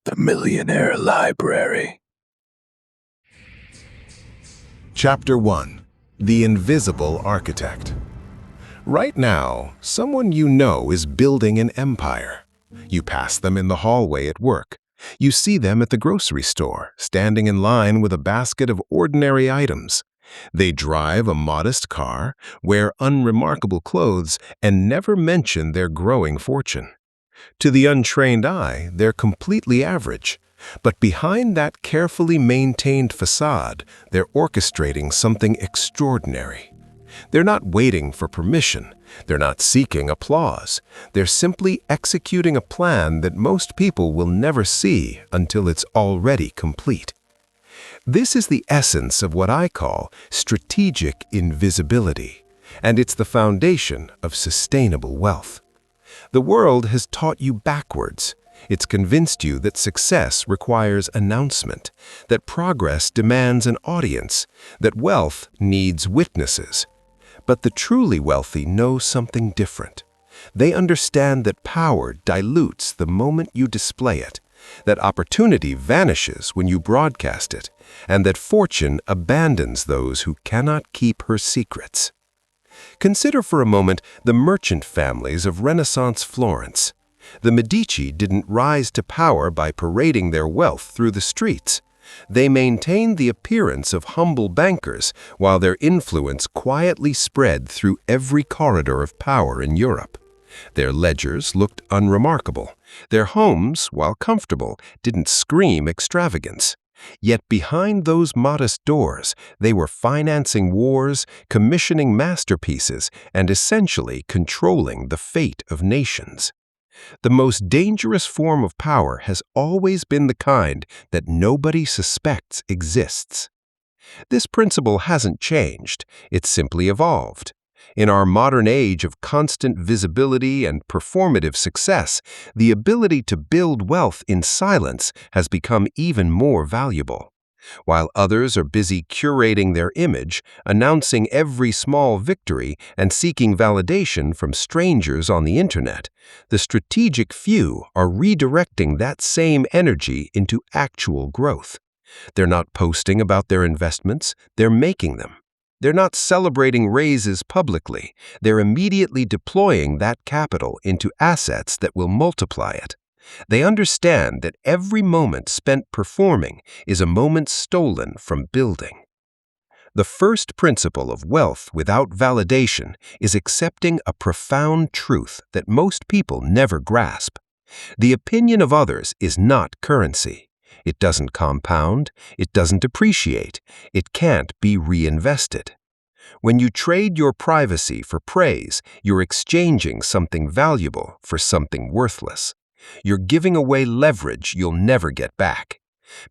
The Millionaire Library. Chapter 1. The Invisible Architect. Right now, someone you know is building an empire. You pass them in the hallway at work. You see them at the grocery store, standing in line with a basket of ordinary items. They drive a modest car, wear unremarkable clothes, and never mention their growing fortune. To the untrained eye, they're completely average. But behind that carefully maintained facade, they're orchestrating something extraordinary. They're not waiting for permission. They're not seeking applause. They're simply executing a plan that most people will never see until it's already complete. This is the essence of what I call strategic invisibility, and it's the foundation of sustainable wealth. The world has taught you backwards. It's convinced you that success requires announcement, that progress demands an audience, that wealth needs witnesses. But the truly wealthy know something different. They understand that power dilutes the moment you display it, that opportunity vanishes when you broadcast it, and that fortune abandons those who cannot keep her secrets. Consider for a moment the merchant families of Renaissance Florence. The Medici didn't rise to power by parading their wealth through the streets. They maintained the appearance of humble bankers while their influence quietly spread through every corridor of power in Europe. Their ledgers looked unremarkable. Their homes, while comfortable, didn't scream extravagance. Yet behind those modest doors, they were financing wars, commissioning masterpieces, and essentially controlling the fate of nations. The most dangerous form of power has always been the kind that nobody suspects exists. This principle hasn't changed, it's simply evolved. In our modern age of constant visibility and performative success, the ability to build wealth in silence has become even more valuable. While others are busy curating their image, announcing every small victory, and seeking validation from strangers on the internet, the strategic few are redirecting that same energy into actual growth. They're not posting about their investments, they're making them. They're not celebrating raises publicly, they're immediately deploying that capital into assets that will multiply it. They understand that every moment spent performing is a moment stolen from building. The first principle of wealth without validation is accepting a profound truth that most people never grasp. The opinion of others is not currency. It doesn't compound, it doesn't appreciate, it can't be reinvested. When you trade your privacy for praise, you're exchanging something valuable for something worthless. You're giving away leverage you'll never get back.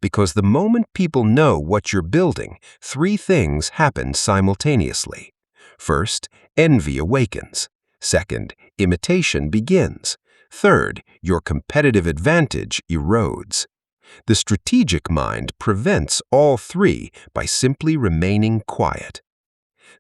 Because the moment people know what you're building, three things happen simultaneously. First, envy awakens. Second, imitation begins. Third, your competitive advantage erodes. The strategic mind prevents all three by simply remaining quiet.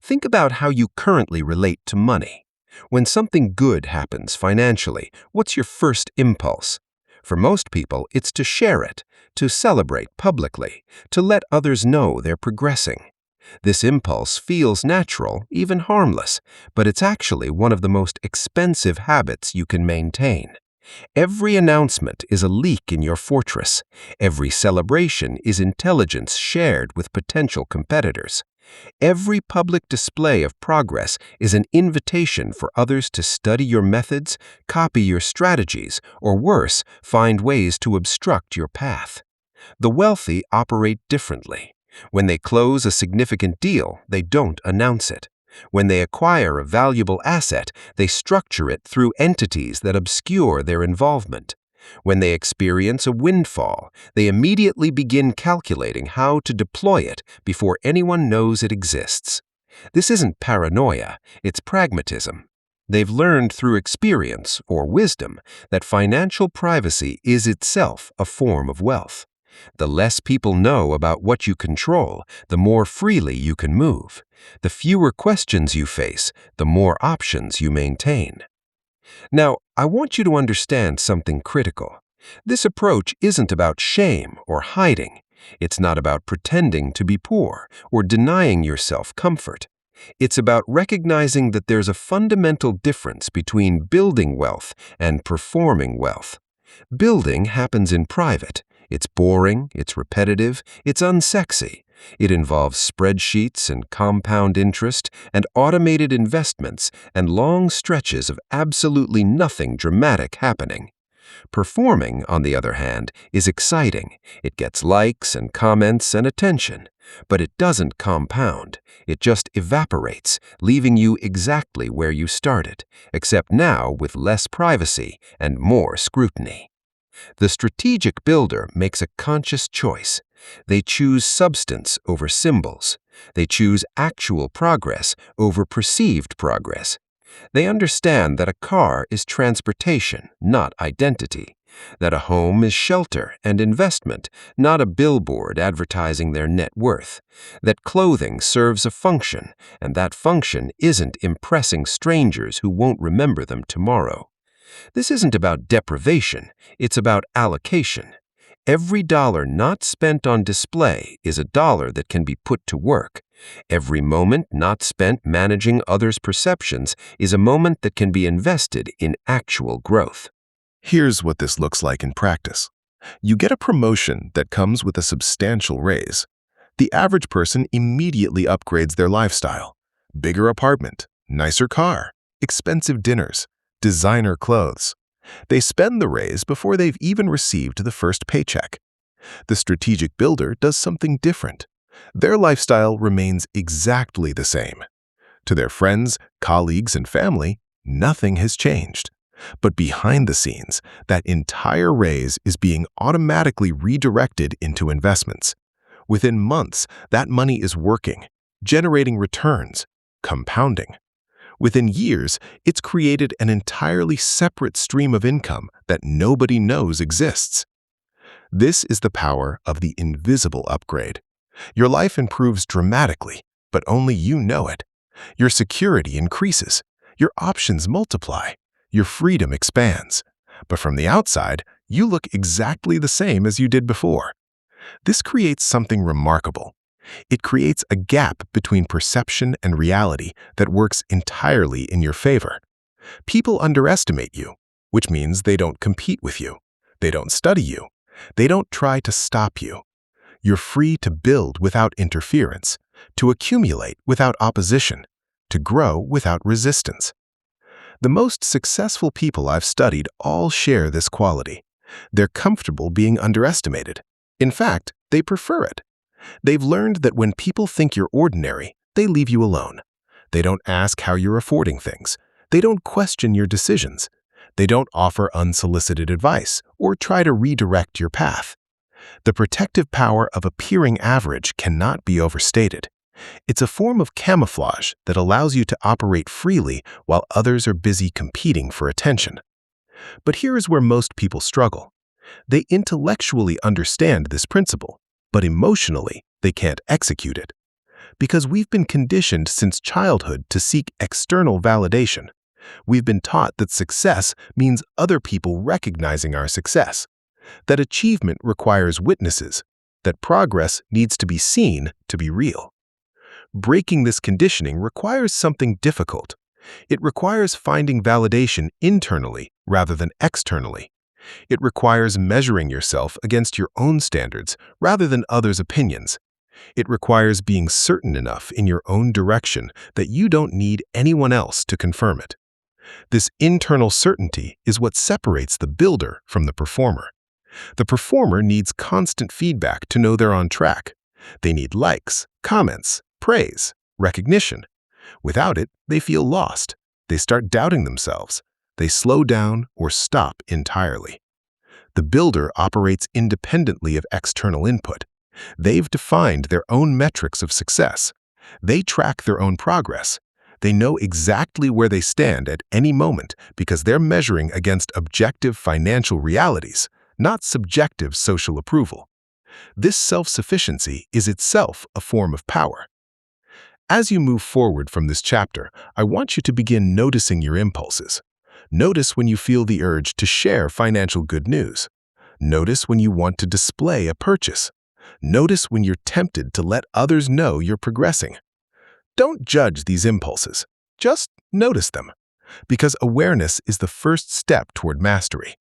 Think about how you currently relate to money. When something good happens financially, what's your first impulse? For most people, it's to share it, to celebrate publicly, to let others know they're progressing. This impulse feels natural, even harmless, but it's actually one of the most expensive habits you can maintain. Every announcement is a leak in your fortress. Every celebration is intelligence shared with potential competitors. Every public display of progress is an invitation for others to study your methods, copy your strategies, or worse, find ways to obstruct your path. The wealthy operate differently. When they close a significant deal, they don't announce it. When they acquire a valuable asset, they structure it through entities that obscure their involvement. When they experience a windfall, they immediately begin calculating how to deploy it before anyone knows it exists. This isn't paranoia, it's pragmatism. They've learned through experience, or wisdom, that financial privacy is itself a form of wealth. The less people know about what you control, the more freely you can move. The fewer questions you face, the more options you maintain. Now, I want you to understand something critical. This approach isn't about shame or hiding. It's not about pretending to be poor or denying yourself comfort. It's about recognizing that there's a fundamental difference between building wealth and performing wealth. Building happens in private. It's boring, it's repetitive, it's unsexy. It involves spreadsheets and compound interest and automated investments and long stretches of absolutely nothing dramatic happening. Performing, on the other hand, is exciting. It gets likes and comments and attention. But it doesn't compound. It just evaporates, leaving you exactly where you started, except now with less privacy and more scrutiny. The strategic builder makes a conscious choice. They choose substance over symbols. They choose actual progress over perceived progress. They understand that a car is transportation, not identity. That a home is shelter and investment, not a billboard advertising their net worth. That clothing serves a function, and that function isn't impressing strangers who won't remember them tomorrow. This isn't about deprivation, it's about allocation. Every dollar not spent on display is a dollar that can be put to work. Every moment not spent managing others' perceptions is a moment that can be invested in actual growth. Here's what this looks like in practice. You get a promotion that comes with a substantial raise. The average person immediately upgrades their lifestyle. Bigger apartment, nicer car, expensive dinners, designer clothes. They spend the raise before they've even received the first paycheck. The strategic builder does something different. Their lifestyle remains exactly the same. To their friends, colleagues, and family, nothing has changed. But behind the scenes, that entire raise is being automatically redirected into investments. Within months, that money is working, generating returns, compounding. Within years, it's created an entirely separate stream of income that nobody knows exists. This is the power of the invisible upgrade. Your life improves dramatically, but only you know it. Your security increases, your options multiply, your freedom expands. But from the outside, you look exactly the same as you did before. This creates something remarkable. It creates a gap between perception and reality that works entirely in your favor. People underestimate you, which means they don't compete with you. They don't study you. They don't try to stop you. You're free to build without interference, to accumulate without opposition, to grow without resistance. The most successful people I've studied all share this quality. They're comfortable being underestimated. In fact, they prefer it. They've learned that when people think you're ordinary, they leave you alone. They don't ask how you're affording things. They don't question your decisions. They don't offer unsolicited advice or try to redirect your path. The protective power of appearing average cannot be overstated. It's a form of camouflage that allows you to operate freely while others are busy competing for attention. But here is where most people struggle. They intellectually understand this principle, but emotionally, they can't execute it. Because we've been conditioned since childhood to seek external validation. We've been taught that success means other people recognizing our success, that achievement requires witnesses, that progress needs to be seen to be real. Breaking this conditioning requires something difficult. It requires finding validation internally rather than externally. It requires measuring yourself against your own standards rather than others' opinions. It requires being certain enough in your own direction that you don't need anyone else to confirm it. This internal certainty is what separates the builder from the performer. The performer needs constant feedback to know they're on track. They need likes, comments, praise, recognition. Without it, they feel lost. They start doubting themselves. They slow down or stop entirely. The builder operates independently of external input. They've defined their own metrics of success. They track their own progress. They know exactly where they stand at any moment because they're measuring against objective financial realities, not subjective social approval. This self-sufficiency is itself a form of power. As you move forward from this chapter, I want you to begin noticing your impulses. Notice when you feel the urge to share financial good news. Notice when you want to display a purchase. Notice when you're tempted to let others know you're progressing. Don't judge these impulses. Just notice them, because awareness is the first step toward mastery.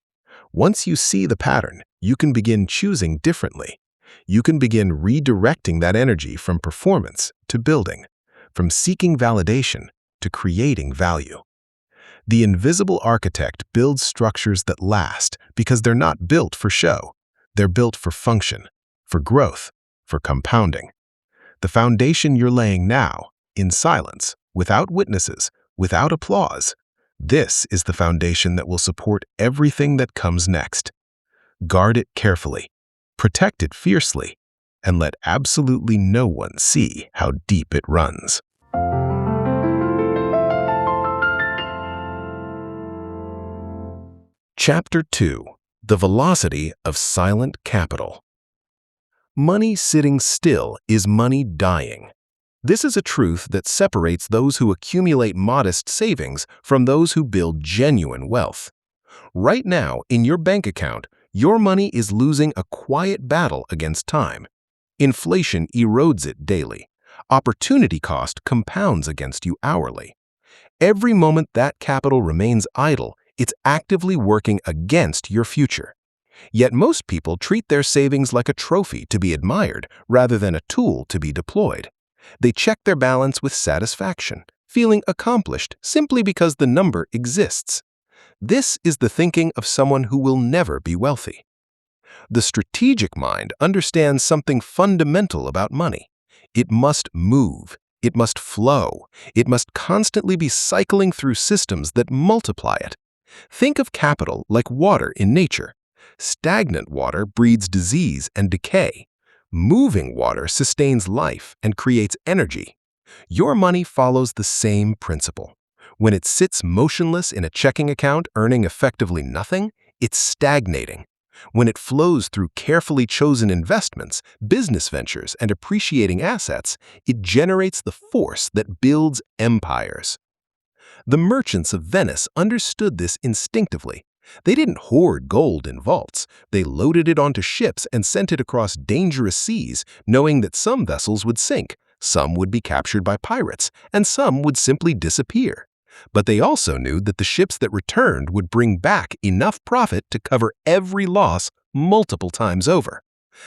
Once you see the pattern, you can begin choosing differently. You can begin redirecting that energy from performance to building, from seeking validation to creating value. The invisible architect builds structures that last because they're not built for show. They're built for function, for growth, for compounding. The foundation you're laying now, in silence, without witnesses, without applause, this is the foundation that will support everything that comes next. Guard it carefully, protect it fiercely, and let absolutely no one see how deep it runs. Chapter 2: The Velocity of Silent Capital. Money sitting still is money dying. This is a truth that separates those who accumulate modest savings from those who build genuine wealth. Right now, in your bank account, your money is losing a quiet battle against time. Inflation erodes it daily. Opportunity cost compounds against you hourly. Every moment that capital remains idle, it's actively working against your future. Yet most people treat their savings like a trophy to be admired rather than a tool to be deployed. They check their balance with satisfaction, feeling accomplished simply because the number exists. This is the thinking of someone who will never be wealthy. The strategic mind understands something fundamental about money. It must move. It must flow. It must constantly be cycling through systems that multiply it. Think of capital like water in nature. Stagnant water breeds disease and decay. Moving water sustains life and creates energy. Your money follows the same principle. When it sits motionless in a checking account earning effectively nothing, it's stagnating. When it flows through carefully chosen investments, business ventures, and appreciating assets, it generates the force that builds empires. The merchants of Venice understood this instinctively. They didn't hoard gold in vaults. They loaded it onto ships and sent it across dangerous seas, knowing that some vessels would sink, some would be captured by pirates, and some would simply disappear. But they also knew that the ships that returned would bring back enough profit to cover every loss multiple times over.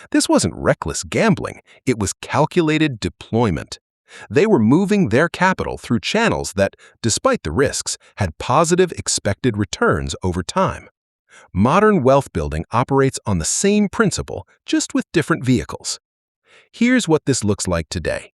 This wasn't reckless gambling, it was calculated deployment. They were moving their capital through channels that, despite the risks, had positive expected returns over time. Modern wealth building operates on the same principle, just with different vehicles. Here's what this looks like today.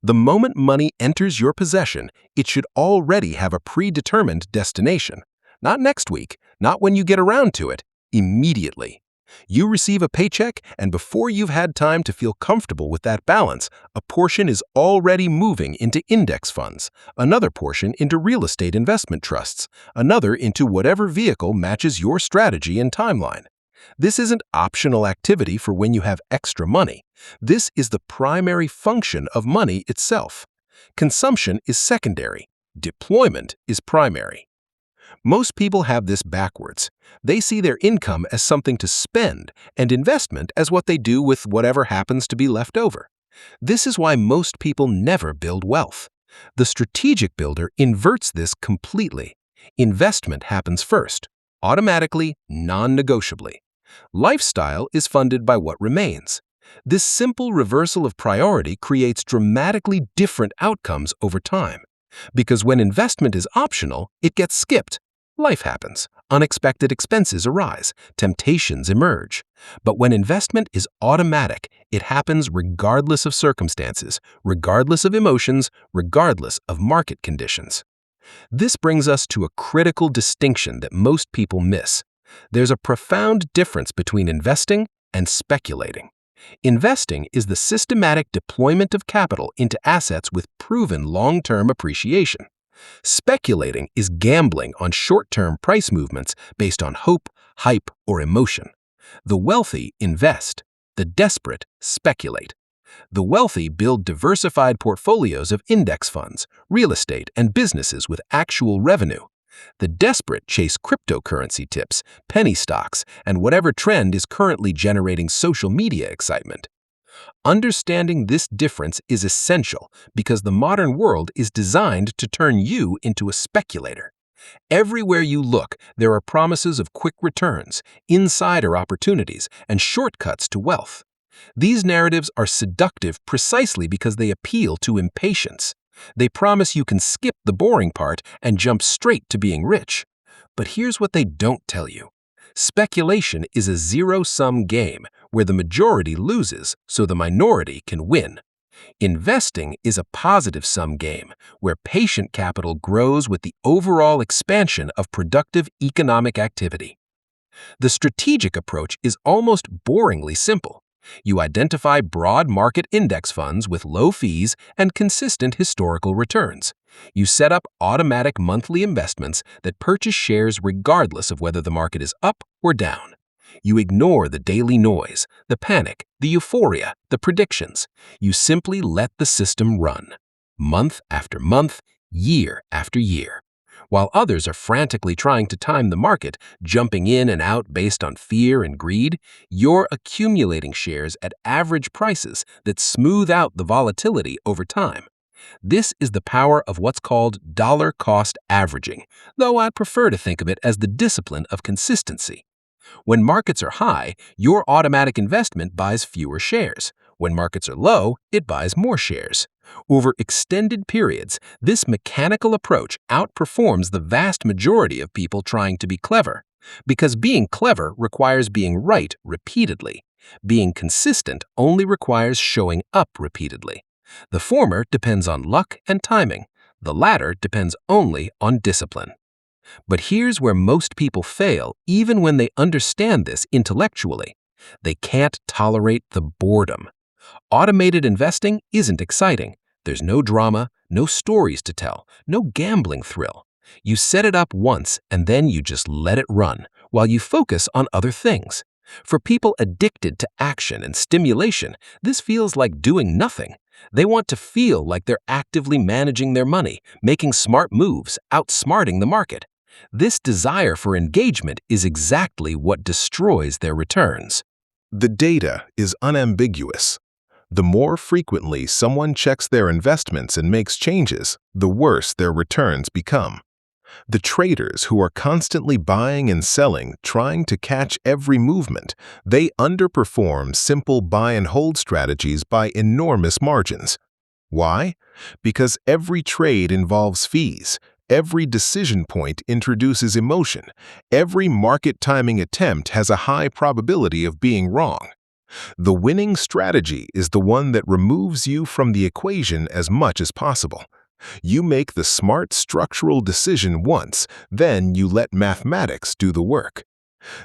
The moment money enters your possession, it should already have a predetermined destination. Not next week, not when you get around to it, immediately. You receive a paycheck, and before you've had time to feel comfortable with that balance, a portion is already moving into index funds, another portion into real estate investment trusts, another into whatever vehicle matches your strategy and timeline. This isn't optional activity for when you have extra money. This is the primary function of money itself. Consumption is secondary. Deployment is primary. Most people have this backwards. They see their income as something to spend and investment as what they do with whatever happens to be left over. This is why most people never build wealth. The strategic builder inverts this completely. Investment happens first, automatically, non-negotiably. Lifestyle is funded by what remains. This simple reversal of priority creates dramatically different outcomes over time. Because when investment is optional, it gets skipped. Life happens. Unexpected expenses arise. Temptations emerge. But when investment is automatic, it happens regardless of circumstances, regardless of emotions, regardless of market conditions. This brings us to a critical distinction that most people miss. There's a profound difference between investing and speculating. Investing is the systematic deployment of capital into assets with proven long-term appreciation. Speculating is gambling on short-term price movements based on hope, hype, or emotion. The wealthy invest. The desperate speculate. The wealthy build diversified portfolios of index funds, real estate, and businesses with actual revenue. The desperate chase cryptocurrency tips, penny stocks, and whatever trend is currently generating social media excitement. Understanding this difference is essential because the modern world is designed to turn you into a speculator. Everywhere you look, there are promises of quick returns, insider opportunities, and shortcuts to wealth. These narratives are seductive precisely because they appeal to impatience. They promise you can skip the boring part and jump straight to being rich. But here's what they don't tell you. Speculation is a zero-sum game where the majority loses so the minority can win. Investing is a positive-sum game where patient capital grows with the overall expansion of productive economic activity. The strategic approach is almost boringly simple. You identify broad market index funds with low fees and consistent historical returns. You set up automatic monthly investments that purchase shares regardless of whether the market is up or down. You ignore the daily noise, the panic, the euphoria, the predictions. You simply let the system run, month after month, year after year. While others are frantically trying to time the market, jumping in and out based on fear and greed, you're accumulating shares at average prices that smooth out the volatility over time. This is the power of what's called dollar-cost averaging, though I'd prefer to think of it as the discipline of consistency. When markets are high, your automatic investment buys fewer shares. When markets are low, it buys more shares. Over extended periods, this mechanical approach outperforms the vast majority of people trying to be clever. Because being clever requires being right repeatedly. Being consistent only requires showing up repeatedly. The former depends on luck and timing. The latter depends only on discipline. But here's where most people fail, even when they understand this intellectually. They can't tolerate the boredom. Automated investing isn't exciting. There's no drama, no stories to tell, no gambling thrill. You set it up once and then you just let it run while you focus on other things. For people addicted to action and stimulation, this feels like doing nothing. They want to feel like they're actively managing their money, making smart moves, outsmarting the market. This desire for engagement is exactly what destroys their returns. The data is unambiguous. The more frequently someone checks their investments and makes changes, the worse their returns become. The traders who are constantly buying and selling, trying to catch every movement, they underperform simple buy-and-hold strategies by enormous margins. Why? Because every trade involves fees. Every decision point introduces emotion. Every market timing attempt has a high probability of being wrong. The winning strategy is the one that removes you from the equation as much as possible. You make the smart structural decision once, then you let mathematics do the work.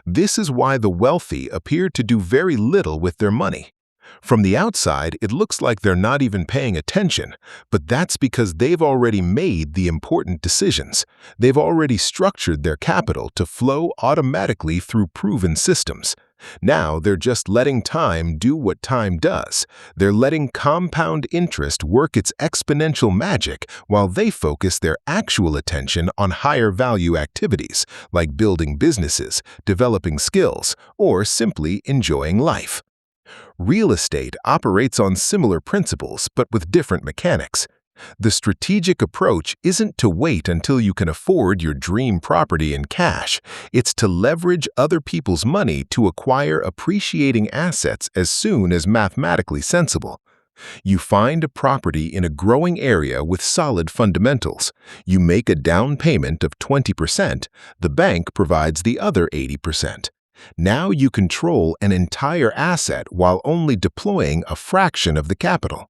This is why the wealthy appear to do very little with their money. From the outside, it looks like they're not even paying attention, but that's because they've already made the important decisions. They've already structured their capital to flow automatically through proven systems. Now they're just letting time do what time does. They're letting compound interest work its exponential magic while they focus their actual attention on higher value activities like building businesses, developing skills, or simply enjoying life. Real estate operates on similar principles but with different mechanics. The strategic approach isn't to wait until you can afford your dream property in cash. It's to leverage other people's money to acquire appreciating assets as soon as mathematically sensible. You find a property in a growing area with solid fundamentals. You make a down payment of 20%. The bank provides the other 80%. Now you control an entire asset while only deploying a fraction of the capital.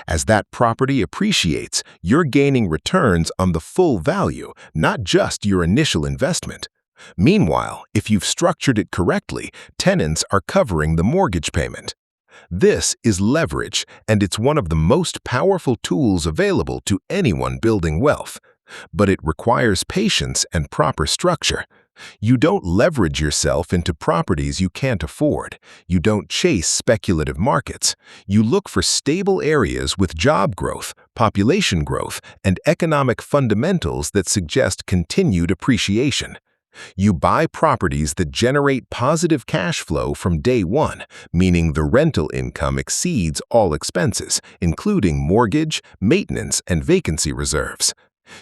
As that property appreciates, you're gaining returns on the full value, not just your initial investment. Meanwhile, if you've structured it correctly, tenants are covering the mortgage payment. This is leverage, and it's one of the most powerful tools available to anyone building wealth. But it requires patience and proper structure. You don't leverage yourself into properties you can't afford. You don't chase speculative markets. You look for stable areas with job growth, population growth, and economic fundamentals that suggest continued appreciation. You buy properties that generate positive cash flow from day one, meaning the rental income exceeds all expenses, including mortgage, maintenance, and vacancy reserves.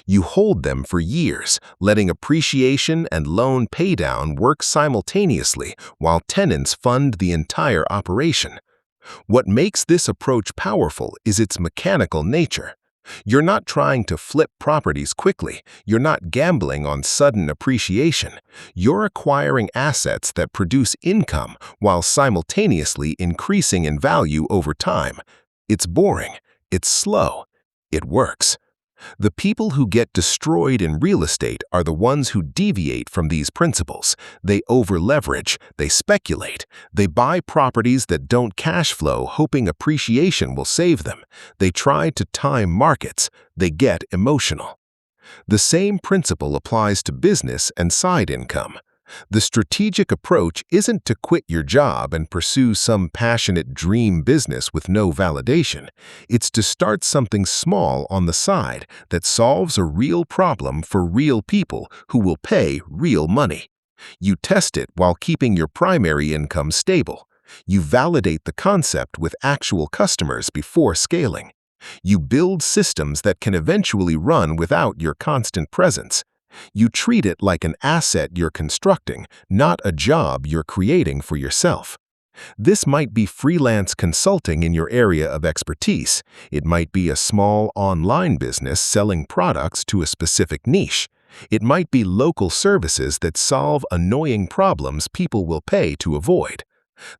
You hold them for years, letting appreciation and loan paydown work simultaneously while tenants fund the entire operation. What makes this approach powerful is its mechanical nature. You're not trying to flip properties quickly. You're not gambling on sudden appreciation. You're acquiring assets that produce income while simultaneously increasing in value over time. It's boring. It's slow. It works. The people who get destroyed in real estate are the ones who deviate from these principles. They over-leverage, they speculate, they buy properties that don't cash flow hoping appreciation will save them. They try to time markets, they get emotional. The same principle applies to business and side income. The strategic approach isn't to quit your job and pursue some passionate dream business with no validation. It's to start something small on the side that solves a real problem for real people who will pay real money. You test it while keeping your primary income stable. You validate the concept with actual customers before scaling. You build systems that can eventually run without your constant presence. You treat it like an asset you're constructing, not a job you're creating for yourself. This might be freelance consulting in your area of expertise. It might be a small online business selling products to a specific niche. It might be local services that solve annoying problems people will pay to avoid.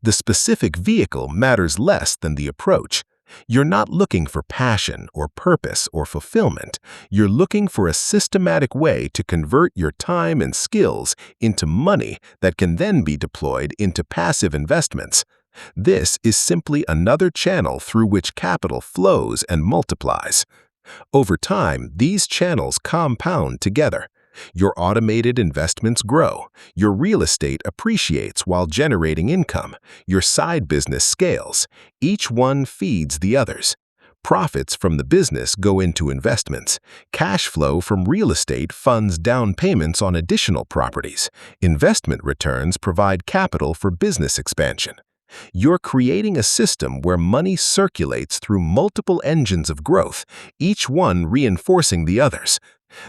The specific vehicle matters less than the approach. You're not looking for passion or purpose or fulfillment. You're looking for a systematic way to convert your time and skills into money that can then be deployed into passive investments. This is simply another channel through which capital flows and multiplies. Over time, these channels compound together. Your automated investments grow. Your real estate appreciates while generating income. Your side business scales. Each one feeds the others. Profits from the business go into investments. Cash flow from real estate funds down payments on additional properties. Investment returns provide capital for business expansion. You're creating a system where money circulates through multiple engines of growth, each one reinforcing the others.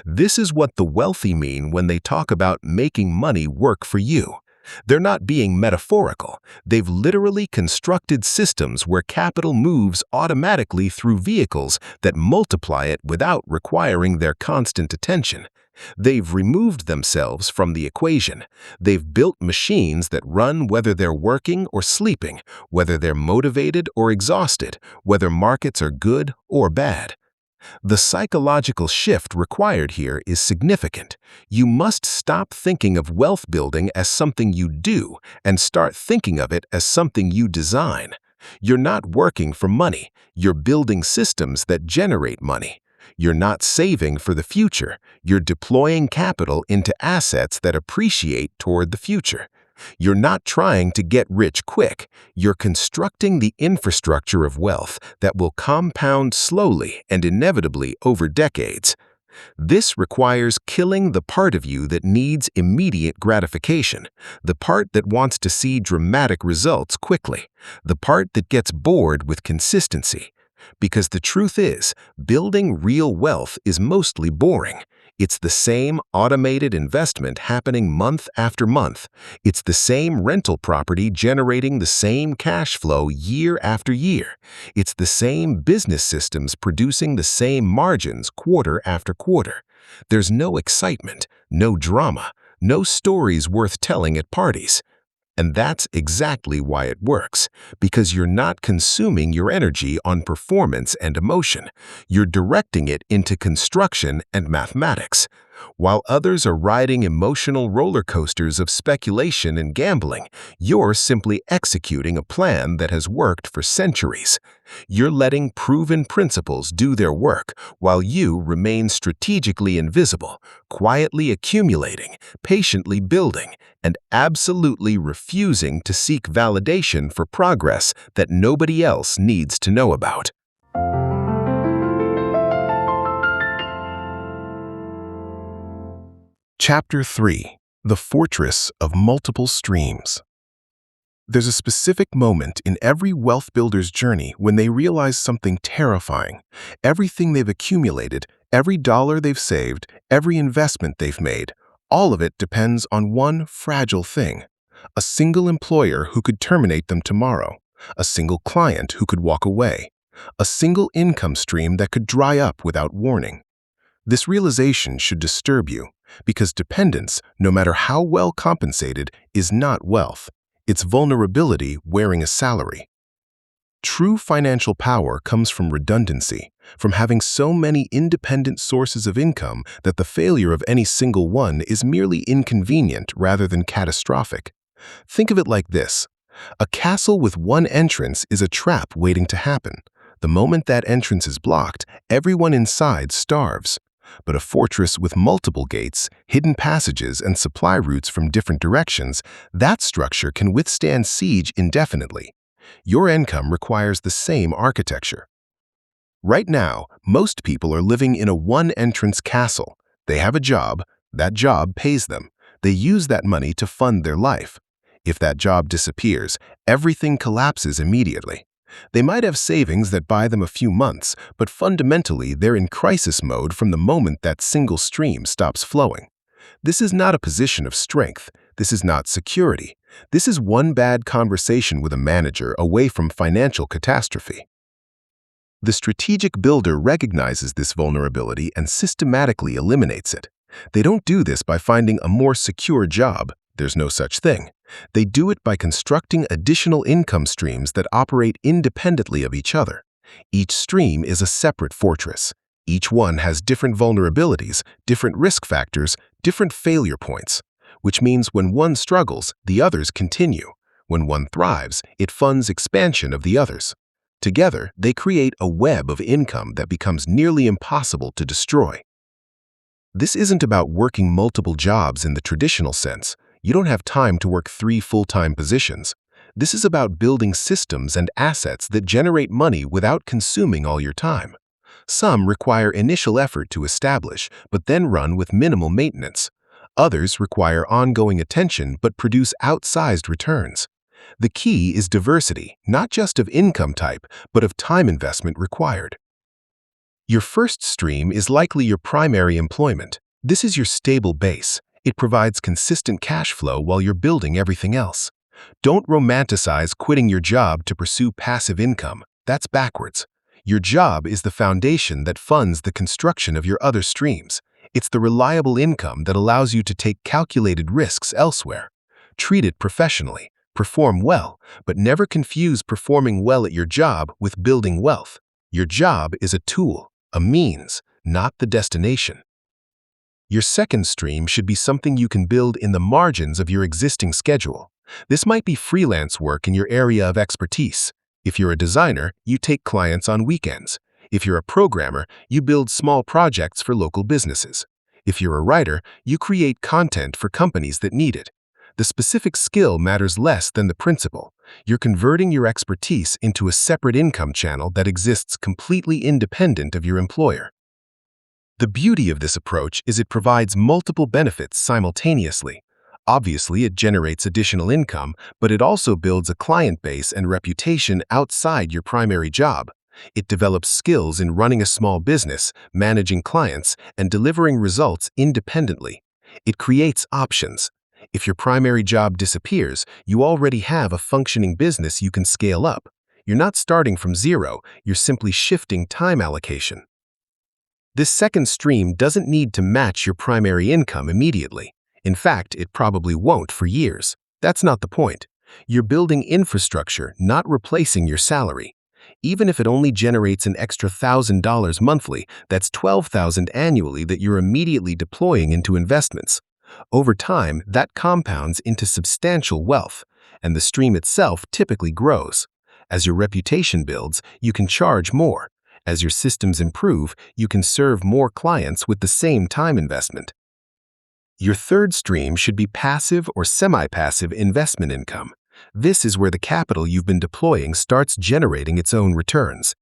This is what the wealthy mean when they talk about making money work for you. They're not being metaphorical. They've literally constructed systems where capital moves automatically through vehicles that multiply it without requiring their constant attention. They've removed themselves from the equation. They've built machines that run whether they're working or sleeping, whether they're motivated or exhausted, whether markets are good or bad. The psychological shift required here is significant. You must stop thinking of wealth building as something you do and start thinking of it as something you design. You're not working for money. You're building systems that generate money. You're not saving for the future. You're deploying capital into assets that appreciate toward the future. You're not trying to get rich quick. You're constructing the infrastructure of wealth that will compound slowly and inevitably over decades. This requires killing the part of you that needs immediate gratification, the part that wants to see dramatic results quickly, the part that gets bored with consistency. Because the truth is, building real wealth is mostly boring. It's the same automated investment happening month after month. It's the same rental property generating the same cash flow year after year. It's the same business systems producing the same margins quarter after quarter. There's no excitement, no drama, no stories worth telling at parties. And that's exactly why it works, because you're not consuming your energy on performance and emotion. You're directing it into construction and mathematics. While others are riding emotional roller coasters of speculation and gambling, you're simply executing a plan that has worked for centuries. You're letting proven principles do their work while you remain strategically invisible, quietly accumulating, patiently building, and absolutely refusing to seek validation for progress that nobody else needs to know about. Chapter 3: The Fortress of Multiple Streams. There's a specific moment in every wealth builder's journey when they realize something terrifying. Everything they've accumulated, every dollar they've saved, every investment they've made, all of it depends on one fragile thing: a single employer who could terminate them tomorrow, a single client who could walk away, a single income stream that could dry up without warning. This realization should disturb you, because dependence, no matter how well compensated, is not wealth. It's vulnerability wearing a salary. True financial power comes from redundancy, from having so many independent sources of income that the failure of any single one is merely inconvenient rather than catastrophic. Think of it like this: a castle with one entrance is a trap waiting to happen. The moment that entrance is blocked, everyone inside starves. But a fortress with multiple gates, hidden passages, and supply routes from different directions, that structure can withstand siege indefinitely. Your income requires the same architecture. Right now, most people are living in a one-entrance castle. They have a job, that job pays them. They use that money to fund their life. If that job disappears, everything collapses immediately. They might have savings that buy them a few months, but fundamentally they're in crisis mode from the moment that single stream stops flowing. This is not a position of strength. This is not security. This is one bad conversation with a manager away from financial catastrophe. The strategic builder recognizes this vulnerability and systematically eliminates it. They don't do this by finding a more secure job. There's no such thing. They do it by constructing additional income streams that operate independently of each other. Each stream is a separate fortress. Each one has different vulnerabilities, different risk factors, different failure points, which means when one struggles, the others continue. When one thrives, it funds expansion of the others. Together, they create a web of income that becomes nearly impossible to destroy. This isn't about working multiple jobs in the traditional sense. You don't have time to work 3 full-time positions. This is about building systems and assets that generate money without consuming all your time. Some require initial effort to establish, but then run with minimal maintenance. Others require ongoing attention but produce outsized returns. The key is diversity, not just of income type, but of time investment required. Your first stream is likely your primary employment. This is your stable base. It provides consistent cash flow while you're building everything else. Don't romanticize quitting your job to pursue passive income. That's backwards. Your job is the foundation that funds the construction of your other streams. It's the reliable income that allows you to take calculated risks elsewhere. Treat it professionally. Perform well, but never confuse performing well at your job with building wealth. Your job is a tool, a means, not the destination. Your second stream should be something you can build in the margins of your existing schedule. This might be freelance work in your area of expertise. If you're a designer, you take clients on weekends. If you're a programmer, you build small projects for local businesses. If you're a writer, you create content for companies that need it. The specific skill matters less than the principle. You're converting your expertise into a separate income channel that exists completely independent of your employer. The beauty of this approach is it provides multiple benefits simultaneously. Obviously, it generates additional income, but it also builds a client base and reputation outside your primary job. It develops skills in running a small business, managing clients, and delivering results independently. It creates options. If your primary job disappears, you already have a functioning business you can scale up. You're not starting from zero, you're simply shifting time allocation. This second stream doesn't need to match your primary income immediately. In fact, it probably won't for years. That's not the point. You're building infrastructure, not replacing your salary. Even if it only generates an extra $1,000 monthly, that's $12,000 annually that you're immediately deploying into investments. Over time, that compounds into substantial wealth, and the stream itself typically grows. As your reputation builds, you can charge more. As your systems improve, you can serve more clients with the same time investment. Your third stream should be passive or semi-passive investment income. This is where the capital you've been deploying starts generating its own returns.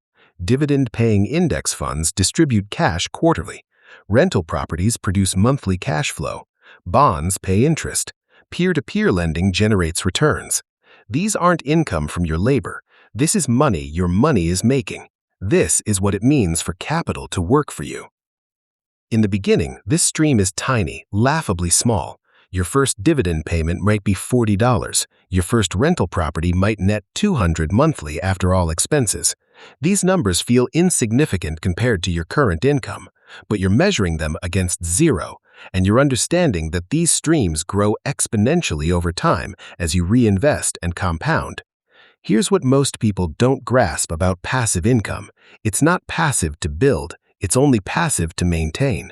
Dividend-paying index funds distribute cash quarterly. Rental properties produce monthly cash flow. Bonds pay interest. Peer-to-peer lending generates returns. These aren't income from your labor. This is money your money is making. This is what it means for capital to work for you. In the beginning, this stream is tiny, laughably small. Your first dividend payment might be $40. Your first rental property might net $200 monthly after all expenses. These numbers feel insignificant compared to your current income, but you're measuring them against zero, and you're understanding that these streams grow exponentially over time as you reinvest and compound. Here's what most people don't grasp about passive income. It's not passive to build, it's only passive to maintain.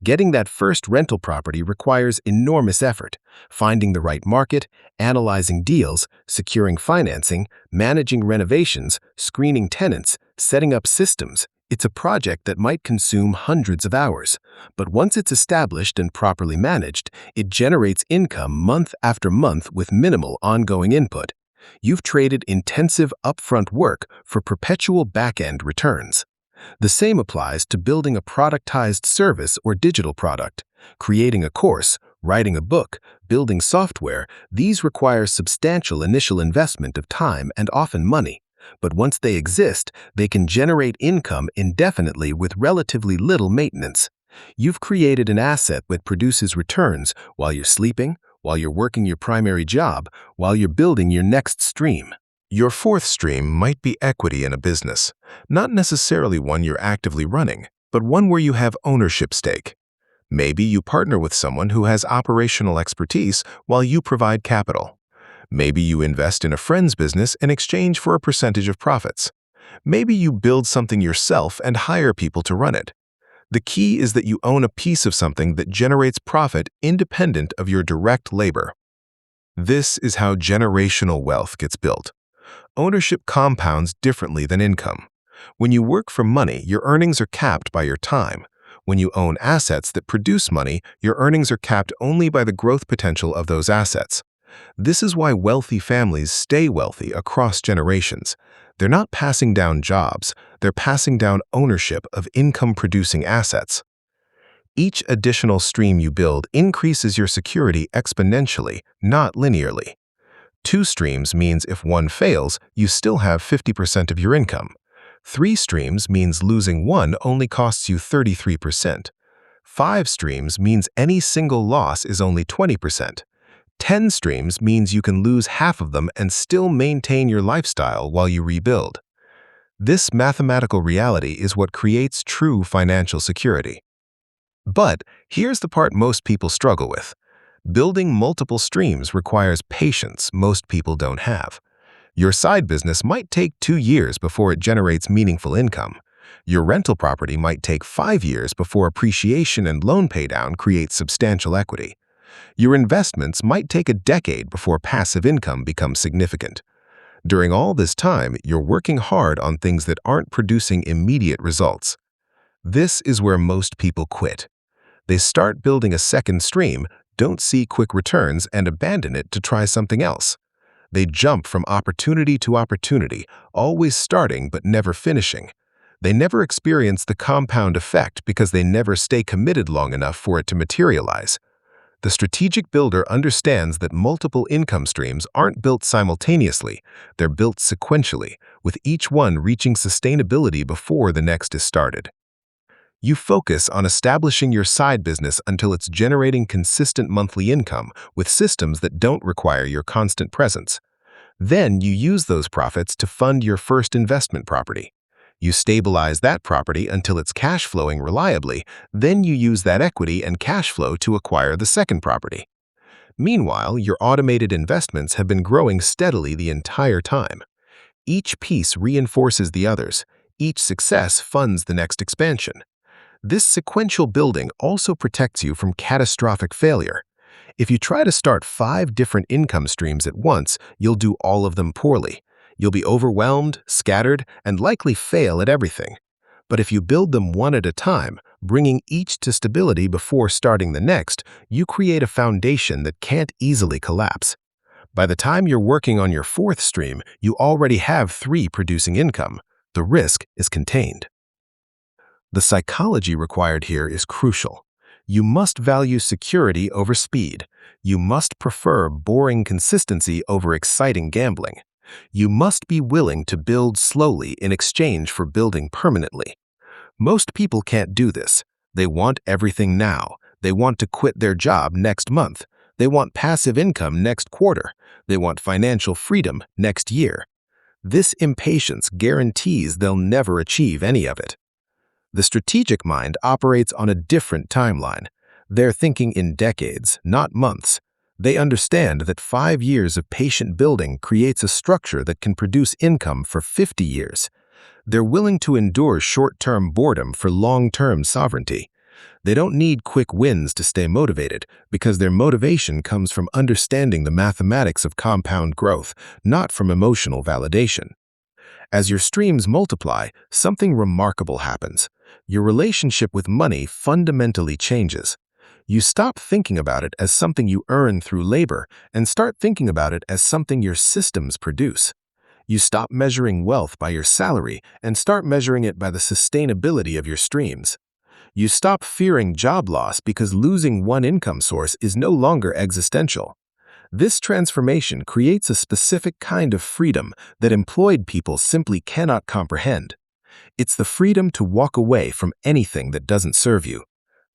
Getting that first rental property requires enormous effort. Finding the right market, analyzing deals, securing financing, managing renovations, screening tenants, setting up systems. It's a project that might consume hundreds of hours. But once it's established and properly managed, it generates income month after month with minimal ongoing input. You've traded intensive upfront work for perpetual back-end returns. The same applies to building a productized service or digital product. Creating a course, writing a book, building software, these require substantial initial investment of time and often money. But once they exist, they can generate income indefinitely with relatively little maintenance. You've created an asset that produces returns while you're sleeping, while you're working your primary job, while you're building your next stream. Your fourth stream might be equity in a business, not necessarily one you're actively running, but one where you have ownership stake. Maybe you partner with someone who has operational expertise while you provide capital. Maybe you invest in a friend's business in exchange for a percentage of profits. Maybe you build something yourself and hire people to run it. The key is that you own a piece of something that generates profit independent of your direct labor. This is how generational wealth gets built. Ownership compounds differently than income. When you work for money, your earnings are capped by your time. When you own assets that produce money, your earnings are capped only by the growth potential of those assets. This is why wealthy families stay wealthy across generations. They're not passing down jobs, they're passing down ownership of income-producing assets. Each additional stream you build increases your security exponentially, not linearly. 2 streams means if one fails, you still have 50% of your income. 3 streams means losing one only costs you 33%. 5 streams means any single loss is only 20%. 10 streams means you can lose half of them and still maintain your lifestyle while you rebuild. This mathematical reality is what creates true financial security. But here's the part most people struggle with. Building multiple streams requires patience most people don't have. Your side business might take 2 years before it generates meaningful income. Your rental property might take 5 years before appreciation and loan paydown create substantial equity. Your investments might take a decade before passive income becomes significant. During all this time, you're working hard on things that aren't producing immediate results. This is where most people quit. They start building a second stream, don't see quick returns, and abandon it to try something else. They jump from opportunity to opportunity, always starting but never finishing. They never experience the compound effect because they never stay committed long enough for it to materialize. The strategic builder understands that multiple income streams aren't built simultaneously, they're built sequentially, with each one reaching sustainability before the next is started. You focus on establishing your side business until it's generating consistent monthly income with systems that don't require your constant presence. Then you use those profits to fund your first investment property. You stabilize that property until it's cash flowing reliably, then you use that equity and cash flow to acquire the second property. Meanwhile, your automated investments have been growing steadily the entire time. Each piece reinforces the others. Each success funds the next expansion. This sequential building also protects you from catastrophic failure. If you try to start 5 different income streams at once, you'll do all of them poorly. You'll be overwhelmed, scattered, and likely fail at everything. But if you build them one at a time, bringing each to stability before starting the next, you create a foundation that can't easily collapse. By the time you're working on your 4th stream, you already have 3 producing income. The risk is contained. The psychology required here is crucial. You must value security over speed. You must prefer boring consistency over exciting gambling. You must be willing to build slowly in exchange for building permanently. Most people can't do this. They want everything now. They want to quit their job next month. They want passive income next quarter. They want financial freedom next year. This impatience guarantees they'll never achieve any of it. The strategic mind operates on a different timeline. They're thinking in decades, not months. They understand that 5 years of patient building creates a structure that can produce income for 50 years. They're willing to endure short-term boredom for long-term sovereignty. They don't need quick wins to stay motivated, because their motivation comes from understanding the mathematics of compound growth, not from emotional validation. As your streams multiply, something remarkable happens. Your relationship with money fundamentally changes. You stop thinking about it as something you earn through labor and start thinking about it as something your systems produce. You stop measuring wealth by your salary and start measuring it by the sustainability of your streams. You stop fearing job loss because losing one income source is no longer existential. This transformation creates a specific kind of freedom that employed people simply cannot comprehend. It's the freedom to walk away from anything that doesn't serve you.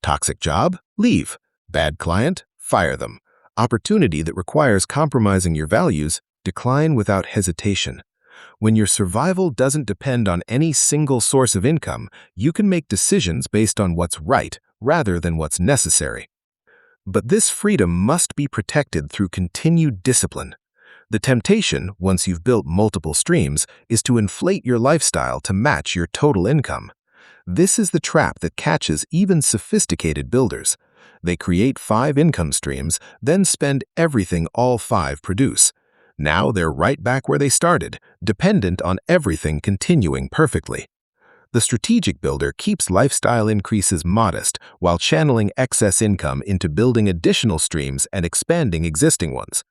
Toxic job? Leave. Bad client? Fire them. Opportunity that requires compromising your values? Decline without hesitation. When your survival doesn't depend on any single source of income, you can make decisions based on what's right rather than what's necessary. But this freedom must be protected through continued discipline. The temptation, once you've built multiple streams, is to inflate your lifestyle to match your total income. This is the trap that catches even sophisticated builders. They create 5 income streams, then spend everything all 5 produce. Now they're right back where they started, dependent on everything continuing perfectly. The strategic builder keeps lifestyle increases modest while channeling excess income into building additional streams and expanding existing ones.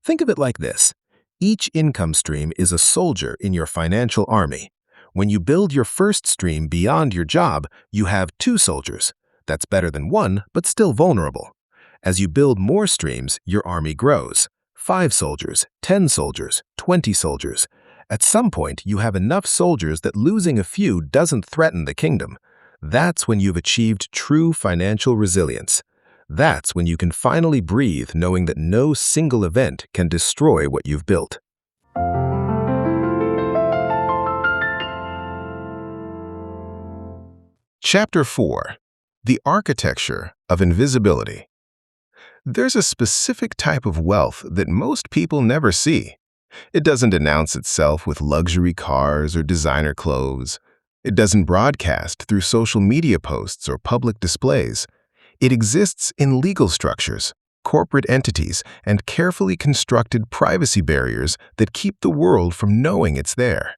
Think of it like this. Each income stream is a soldier in your financial army. When you build your first stream beyond your job, you have 2 soldiers. That's better than 1, but still vulnerable. As you build more streams, your army grows. 5 soldiers, 10 soldiers, 20 soldiers. At some point, you have enough soldiers that losing a few doesn't threaten the kingdom. That's when you've achieved true financial resilience. That's when you can finally breathe knowing that no single event can destroy what you've built. Chapter 4. The Architecture of Invisibility. There's a specific type of wealth that most people never see. It doesn't announce itself with luxury cars or designer clothes. It doesn't broadcast through social media posts or public displays. It exists in legal structures, corporate entities, and carefully constructed privacy barriers that keep the world from knowing it's there.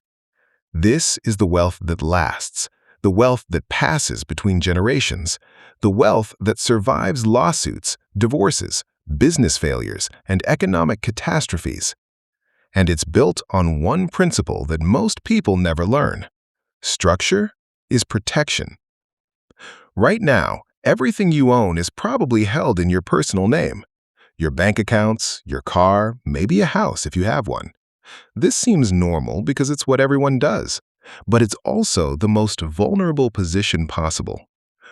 This is the wealth that lasts, the wealth that passes between generations, the wealth that survives lawsuits, divorces, business failures, and economic catastrophes. And it's built on one principle that most people never learn. Structure is protection. Right now, everything you own is probably held in your personal name. Your bank accounts, your car, maybe a house if you have one. This seems normal because it's what everyone does, but it's also the most vulnerable position possible.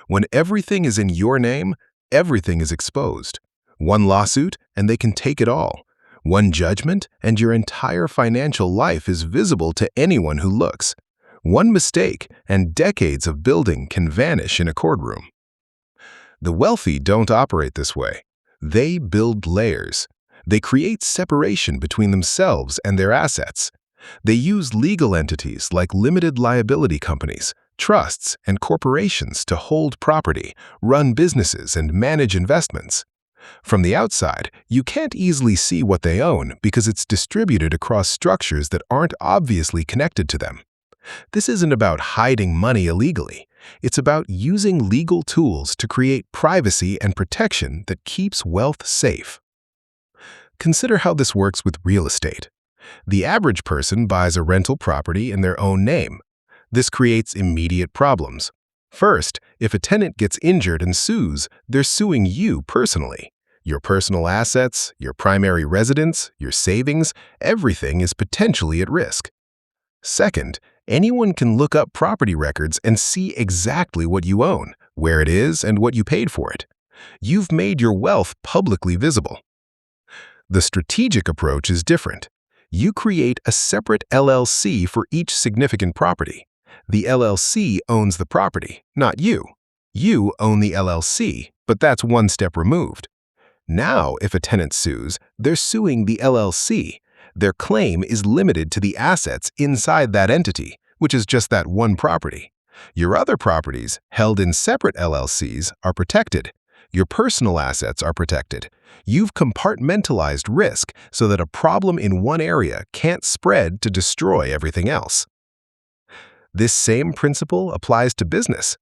When everything is in your name, everything is exposed. One lawsuit, and they can take it all. One judgment, and your entire financial life is visible to anyone who looks. One mistake, and decades of building can vanish in a courtroom. The wealthy don't operate this way. They build layers. They create separation between themselves and their assets. They use legal entities like limited liability companies, trusts, and corporations to hold property, run businesses, and manage investments. From the outside, you can't easily see what they own because it's distributed across structures that aren't obviously connected to them. This isn't about hiding money illegally. It's about using legal tools to create privacy and protection that keeps wealth safe. Consider how this works with real estate. The average person buys a rental property in their own name. This creates immediate problems. First, if a tenant gets injured and sues, they're suing you personally. Your personal assets, your primary residence, your savings, everything is potentially at risk. Second, anyone can look up property records and see exactly what you own, where it is, and what you paid for it. You've made your wealth publicly visible. The strategic approach is different. You create a separate LLC for each significant property. The LLC owns the property, not you. You own the LLC, but that's one step removed. Now, if a tenant sues, they're suing the LLC. Their claim is limited to the assets inside that entity, which is just that one property. Your other properties, held in separate LLCs, are protected. Your personal assets are protected. You've compartmentalized risk so that a problem in one area can't spread to destroy everything else. This same principle applies to business.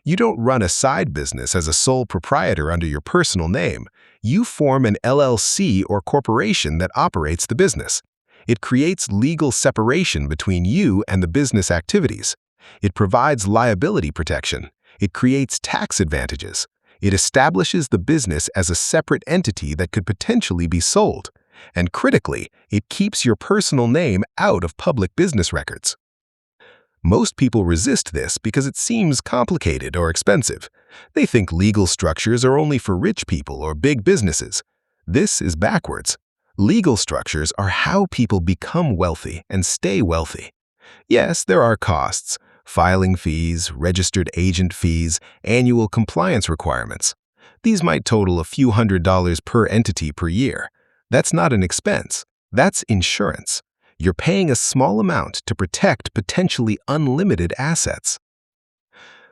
You don't run a side business as a sole proprietor under your personal name. You form an LLC or corporation that operates the business. It creates legal separation between you and the business activities. It provides liability protection. It creates tax advantages. It establishes the business as a separate entity that could potentially be sold. And critically, it keeps your personal name out of public business records. Most people resist this because it seems complicated or expensive. They think legal structures are only for rich people or big businesses. This is backwards. Legal structures are how people become wealthy and stay wealthy. Yes, there are costs: filing fees, registered agent fees, annual compliance requirements. These might total a few $100s per entity per year. That's not an expense. That's insurance. You're paying a small amount to protect potentially unlimited assets.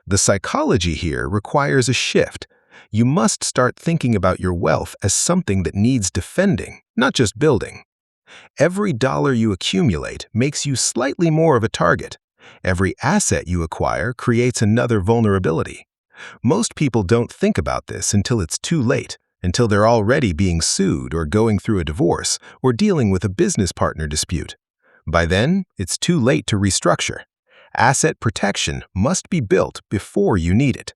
The psychology here requires a shift. You must start thinking about your wealth as something that needs defending, not just building. Every dollar you accumulate makes you slightly more of a target. Every asset you acquire creates another vulnerability. Most people don't think about this until it's too late, until they're already being sued or going through a divorce or dealing with a business partner dispute. By then, it's too late to restructure. Asset protection must be built before you need it.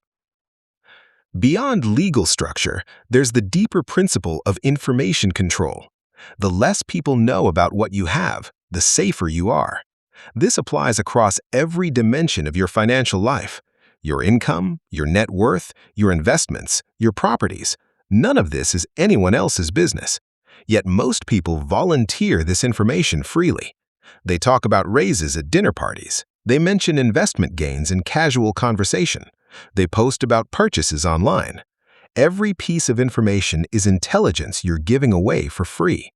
Beyond legal structure, there's the deeper principle of information control. The less people know about what you have, the safer you are. This applies across every dimension of your financial life: your income, your net worth, your investments, your properties. None of this is anyone else's business. Yet most people volunteer this information freely. They talk about raises at dinner parties. They mention investment gains in casual conversation. They post about purchases online. Every piece of information is intelligence you're giving away for free.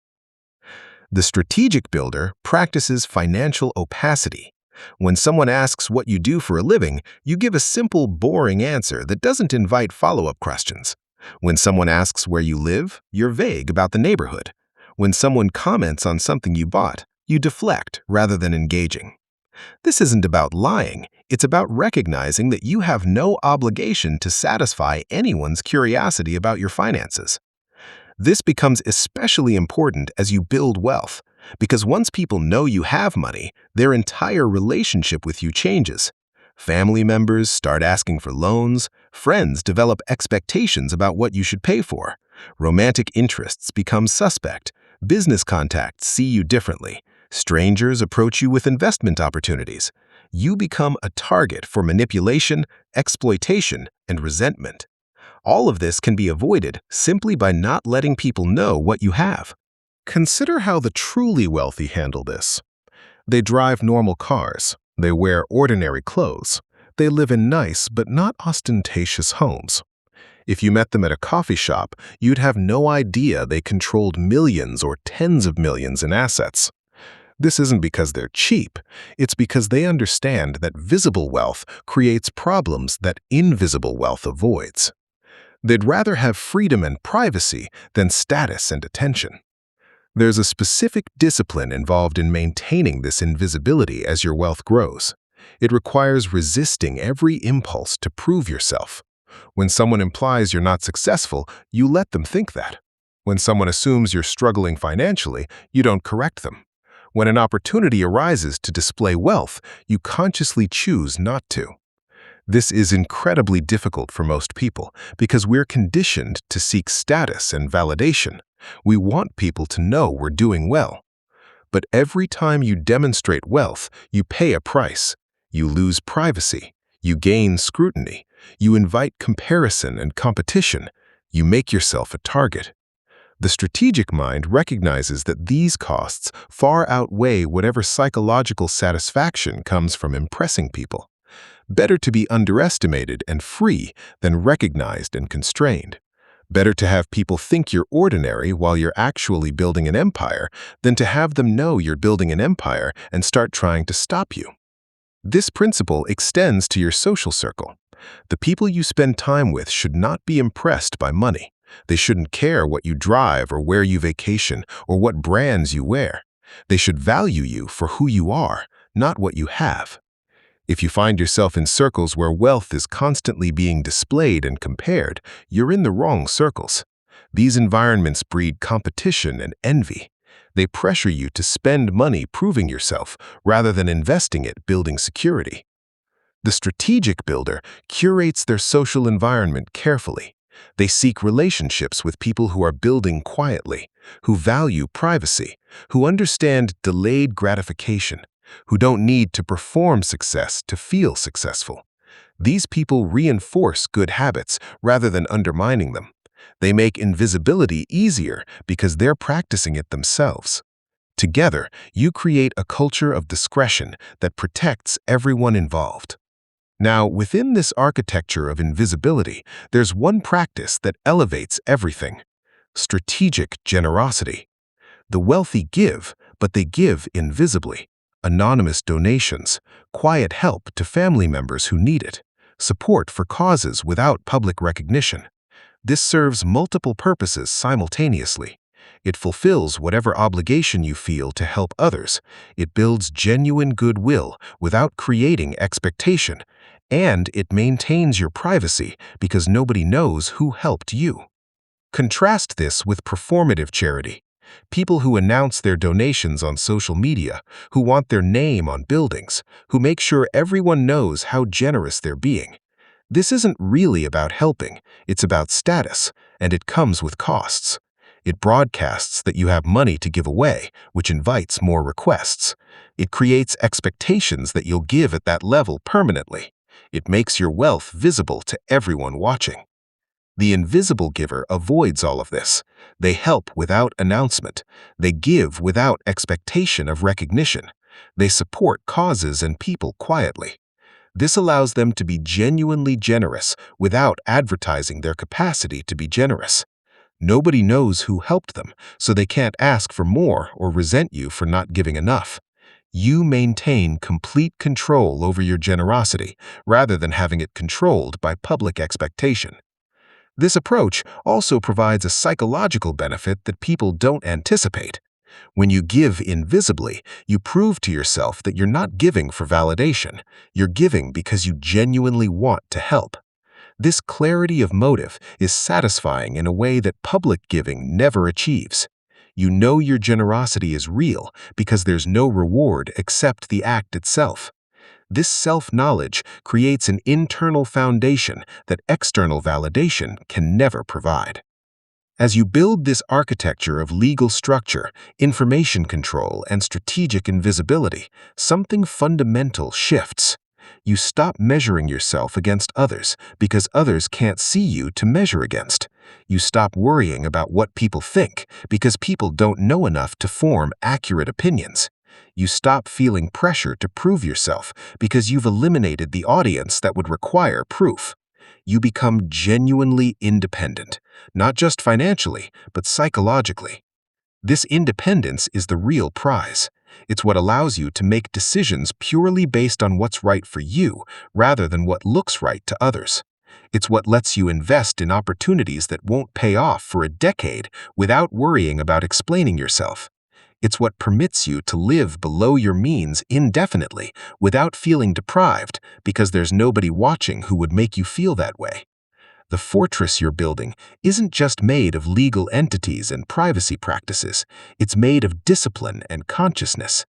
The strategic builder practices financial opacity. When someone asks what you do for a living, you give a simple, boring answer that doesn't invite follow-up questions. When someone asks where you live, you're vague about the neighborhood. When someone comments on something you bought, you deflect rather than engaging. This isn't about lying. It's about recognizing that you have no obligation to satisfy anyone's curiosity about your finances. This becomes especially important as you build wealth, because once people know you have money, their entire relationship with you changes. Family members start asking for loans, friends develop expectations about what you should pay for, romantic interests become suspect, business contacts see you differently, strangers approach you with investment opportunities. You become a target for manipulation, exploitation, and resentment. All of this can be avoided simply by not letting people know what you have. Consider how the truly wealthy handle this. They drive normal cars. They wear ordinary clothes. They live in nice but not ostentatious homes. If you met them at a coffee shop, you'd have no idea they controlled millions or tens of millions in assets. This isn't because they're cheap, it's because they understand that visible wealth creates problems that invisible wealth avoids. They'd rather have freedom and privacy than status and attention. There's a specific discipline involved in maintaining this invisibility as your wealth grows. It requires resisting every impulse to prove yourself. When someone implies you're not successful, you let them think that. When someone assumes you're struggling financially, you don't correct them. When an opportunity arises to display wealth, you consciously choose not to. This is incredibly difficult for most people because we're conditioned to seek status and validation. We want people to know we're doing well. But every time you demonstrate wealth, you pay a price. You lose privacy. You gain scrutiny. You invite comparison and competition. You make yourself a target. The strategic mind recognizes that these costs far outweigh whatever psychological satisfaction comes from impressing people. Better to be underestimated and free than recognized and constrained. Better to have people think you're ordinary while you're actually building an empire than to have them know you're building an empire and start trying to stop you. This principle extends to your social circle. The people you spend time with should not be impressed by money. They shouldn't care what you drive or where you vacation or what brands you wear. They should value you for who you are, not what you have. If you find yourself in circles where wealth is constantly being displayed and compared, you're in the wrong circles. These environments breed competition and envy. They pressure you to spend money proving yourself rather than investing it building security. The strategic builder curates their social environment carefully. They seek relationships with people who are building quietly, who value privacy, who understand delayed gratification, who don't need to perform success to feel successful. These people reinforce good habits rather than undermining them. They make invisibility easier because they're practicing it themselves. Together, you create a culture of discretion that protects everyone involved. Now, within this architecture of invisibility, there's one practice that elevates everything: strategic generosity. The wealthy give, but they give invisibly. Anonymous donations, quiet help to family members who need it, support for causes without public recognition. This serves multiple purposes simultaneously. It fulfills whatever obligation you feel to help others. It builds genuine goodwill without creating expectation. And it maintains your privacy because nobody knows who helped you. Contrast this with performative charity. People who announce their donations on social media, who want their name on buildings, who make sure everyone knows how generous they're being. This isn't really about helping, it's about status, and it comes with costs. It broadcasts that you have money to give away, which invites more requests. It creates expectations that you'll give at that level permanently. It makes your wealth visible to everyone watching. The invisible giver avoids all of this. They help without announcement. They give without expectation of recognition. They support causes and people quietly. This allows them to be genuinely generous without advertising their capacity to be generous. Nobody knows who helped them, so they can't ask for more or resent you for not giving enough. You maintain complete control over your generosity rather than having it controlled by public expectation. This approach also provides a psychological benefit that people don't anticipate. When you give invisibly, you prove to yourself that you're not giving for validation. You're giving because you genuinely want to help. This clarity of motive is satisfying in a way that public giving never achieves. You know your generosity is real because there's no reward except the act itself. This self-knowledge creates an internal foundation that external validation can never provide. As you build this architecture of legal structure, information control, and strategic invisibility, something fundamental shifts. You stop measuring yourself against others because others can't see you to measure against. You stop worrying about what people think because people don't know enough to form accurate opinions. You stop feeling pressure to prove yourself because you've eliminated the audience that would require proof. You become genuinely independent, not just financially, but psychologically. This independence is the real prize. It's what allows you to make decisions purely based on what's right for you, rather than what looks right to others. It's what lets you invest in opportunities that won't pay off for a decade without worrying about explaining yourself. It's what permits you to live below your means indefinitely without feeling deprived because there's nobody watching who would make you feel that way. The fortress you're building isn't just made of legal entities and privacy practices. It's made of discipline and consciousness.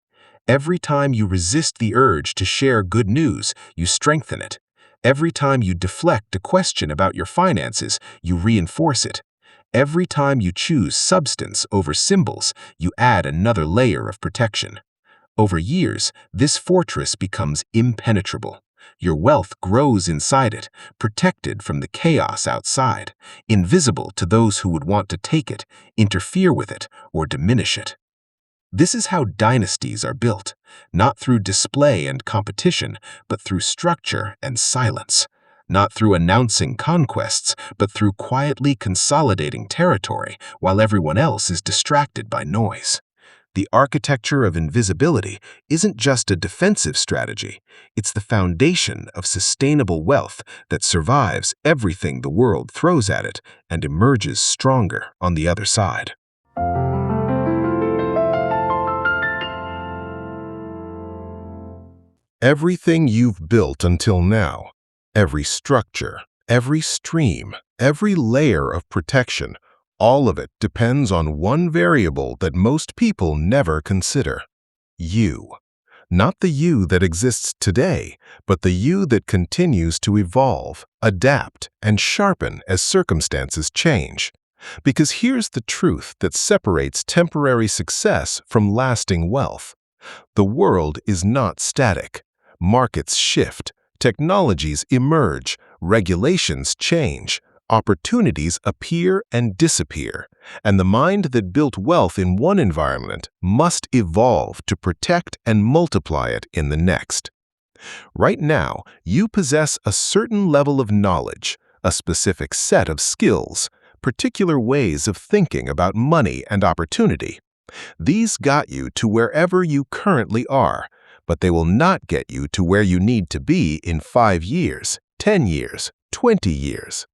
Every time you resist the urge to share good news, you strengthen it. Every time you deflect a question about your finances, you reinforce it. Every time you choose substance over symbols, you add another layer of protection. Over years, this fortress becomes impenetrable. Your wealth grows inside it, protected from the chaos outside, invisible to those who would want to take it, interfere with it, or diminish it. This is how dynasties are built, not through display and competition, but through structure and silence. Not through announcing conquests, but through quietly consolidating territory while everyone else is distracted by noise. The architecture of invisibility isn't just a defensive strategy, it's the foundation of sustainable wealth that survives everything the world throws at it and emerges stronger on the other side. Everything you've built until now, every structure, every stream, every layer of protection, all of it depends on one variable that most people never consider: you. Not the you that exists today, but the you that continues to evolve, adapt, and sharpen as circumstances change. Because here's the truth that separates temporary success from lasting wealth. The world is not static. Markets shift, technologies emerge, regulations change, opportunities appear and disappear, and the mind that built wealth in one environment must evolve to protect and multiply it in the next. Right now, you possess a certain level of knowledge, a specific set of skills, particular ways of thinking about money and opportunity. These got you to wherever you currently are, but they will not get you to where you need to be in 5 years, 10 years, 20 years.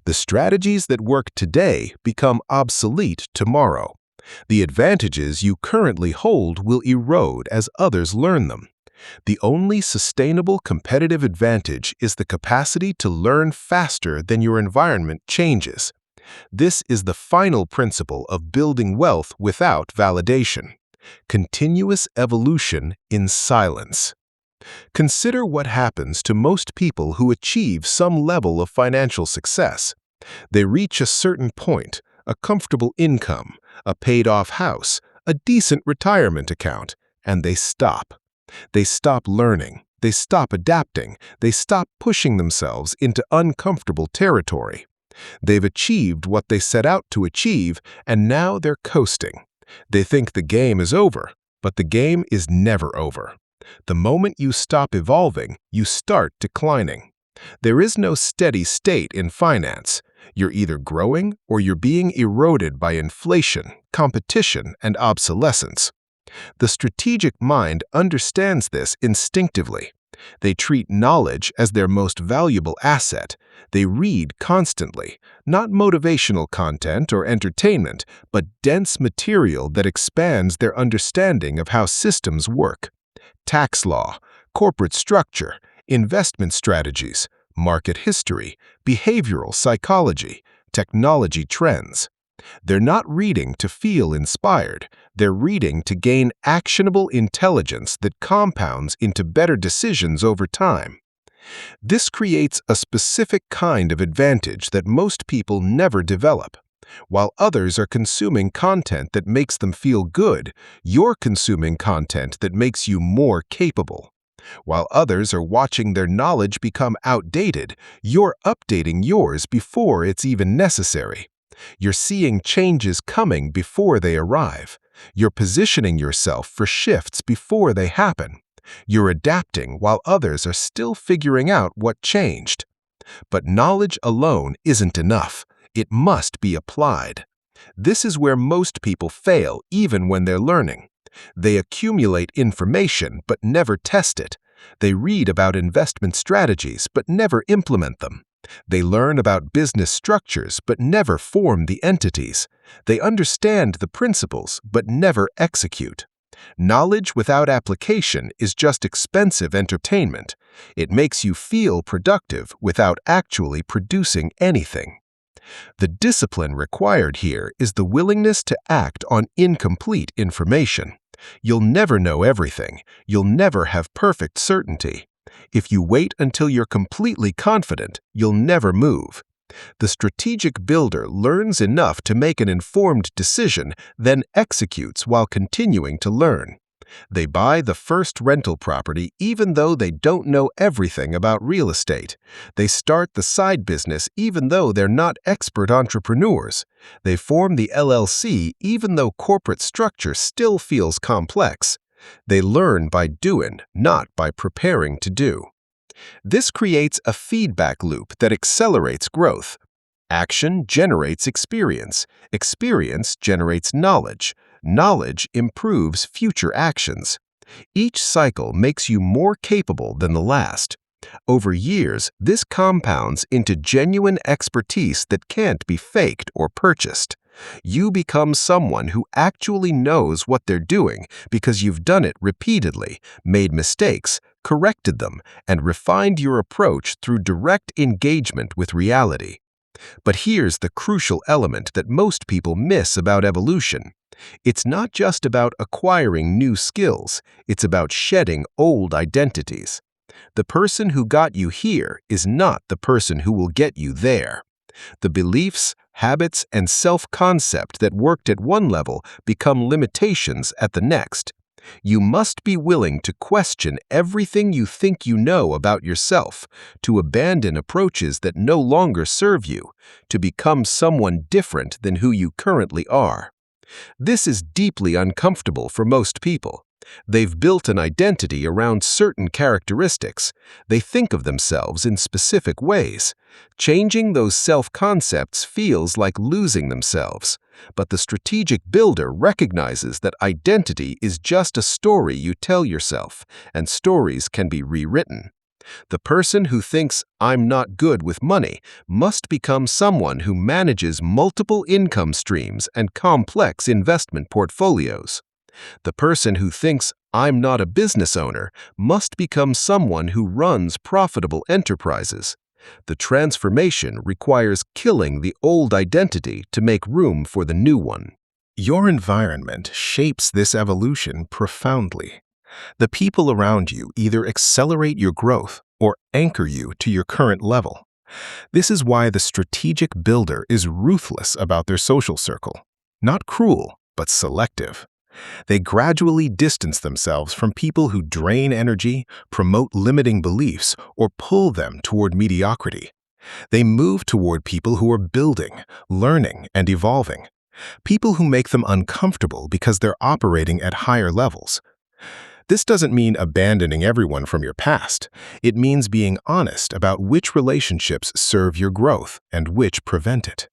The strategies that work today become obsolete tomorrow. The advantages you currently hold will erode as others learn them. The only sustainable competitive advantage is the capacity to learn faster than your environment changes. This is the final principle of building wealth without validation. Continuous evolution in silence. Consider what happens to most people who achieve some level of financial success. They reach a certain point, a comfortable income, a paid-off house, a decent retirement account, and they stop. They stop learning, they stop adapting, they stop pushing themselves into uncomfortable territory. They've achieved what they set out to achieve, and now they're coasting. They think the game is over, but the game is never over. The moment you stop evolving, you start declining. There is no steady state in finance. You're either growing or you're being eroded by inflation, competition, and obsolescence. The strategic mind understands this instinctively. They treat knowledge as their most valuable asset. They read constantly, not motivational content or entertainment, but dense material that expands their understanding of how systems work. Tax law, corporate structure, investment strategies, market history, behavioral psychology, technology trends. They're not reading to feel inspired. They're reading to gain actionable intelligence that compounds into better decisions over time. This creates a specific kind of advantage that most people never develop. While others are consuming content that makes them feel good, you're consuming content that makes you more capable. While others are watching their knowledge become outdated, you're updating yours before it's even necessary. You're seeing changes coming before they arrive. You're positioning yourself for shifts before they happen. You're adapting while others are still figuring out what changed. But knowledge alone isn't enough. It must be applied. This is where most people fail even when they're learning. They accumulate information but never test it. They read about investment strategies but never implement them. They learn about business structures but never form the entities. They understand the principles but never execute. Knowledge without application is just expensive entertainment. It makes you feel productive without actually producing anything. The discipline required here is the willingness to act on incomplete information. You'll never know everything. You'll never have perfect certainty. If you wait until you're completely confident, you'll never move. The strategic builder learns enough to make an informed decision, then executes while continuing to learn. They buy the first rental property even though they don't know everything about real estate. They start the side business even though they're not expert entrepreneurs. They form the LLC even though corporate structure still feels complex. They learn by doing, not by preparing to do. This creates a feedback loop that accelerates growth. Action generates experience. Experience generates knowledge. Knowledge improves future actions. Each cycle makes you more capable than the last. Over years, this compounds into genuine expertise that can't be faked or purchased. You become someone who actually knows what they're doing because you've done it repeatedly, made mistakes, corrected them, and refined your approach through direct engagement with reality. But here's the crucial element that most people miss about evolution. It's not just about acquiring new skills, it's about shedding old identities. The person who got you here is not the person who will get you there. The beliefs, habits, and self-concept that worked at one level become limitations at the next. You must be willing to question everything you think you know about yourself, to abandon approaches that no longer serve you, to become someone different than who you currently are. This is deeply uncomfortable for most people. They've built an identity around certain characteristics. They think of themselves in specific ways. Changing those self-concepts feels like losing themselves. But the strategic builder recognizes that identity is just a story you tell yourself, and stories can be rewritten. The person who thinks, "I'm not good with money," must become someone who manages multiple income streams and complex investment portfolios. The person who thinks, "I'm not a business owner," must become someone who runs profitable enterprises. The transformation requires killing the old identity to make room for the new one. Your environment shapes this evolution profoundly. The people around you either accelerate your growth or anchor you to your current level. This is why the strategic builder is ruthless about their social circle. Not cruel, but selective. They gradually distance themselves from people who drain energy, promote limiting beliefs, or pull them toward mediocrity. They move toward people who are building, learning, and evolving. People who make them uncomfortable because they're operating at higher levels. This doesn't mean abandoning everyone from your past. It means being honest about which relationships serve your growth and which prevent it.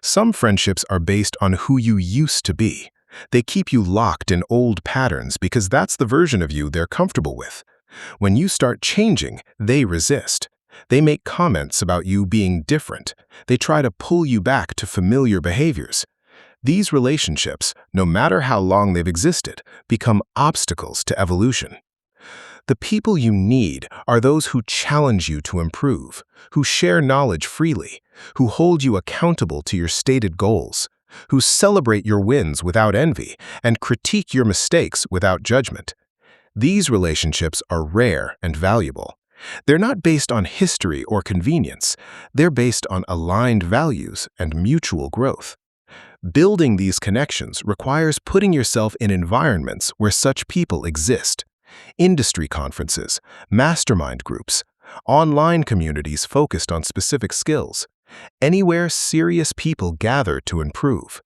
Some friendships are based on who you used to be. They keep you locked in old patterns because that's the version of you they're comfortable with. When you start changing, they resist. They make comments about you being different. They try to pull you back to familiar behaviors. These relationships, no matter how long they've existed, become obstacles to evolution. The people you need are those who challenge you to improve, who share knowledge freely, who hold you accountable to your stated goals, who celebrate your wins without envy and critique your mistakes without judgment. These relationships are rare and valuable. They're not based on history or convenience. They're based on aligned values and mutual growth. Building these connections requires putting yourself in environments where such people exist. Industry conferences, mastermind groups, online communities focused on specific skills. Anywhere serious people gather to improve.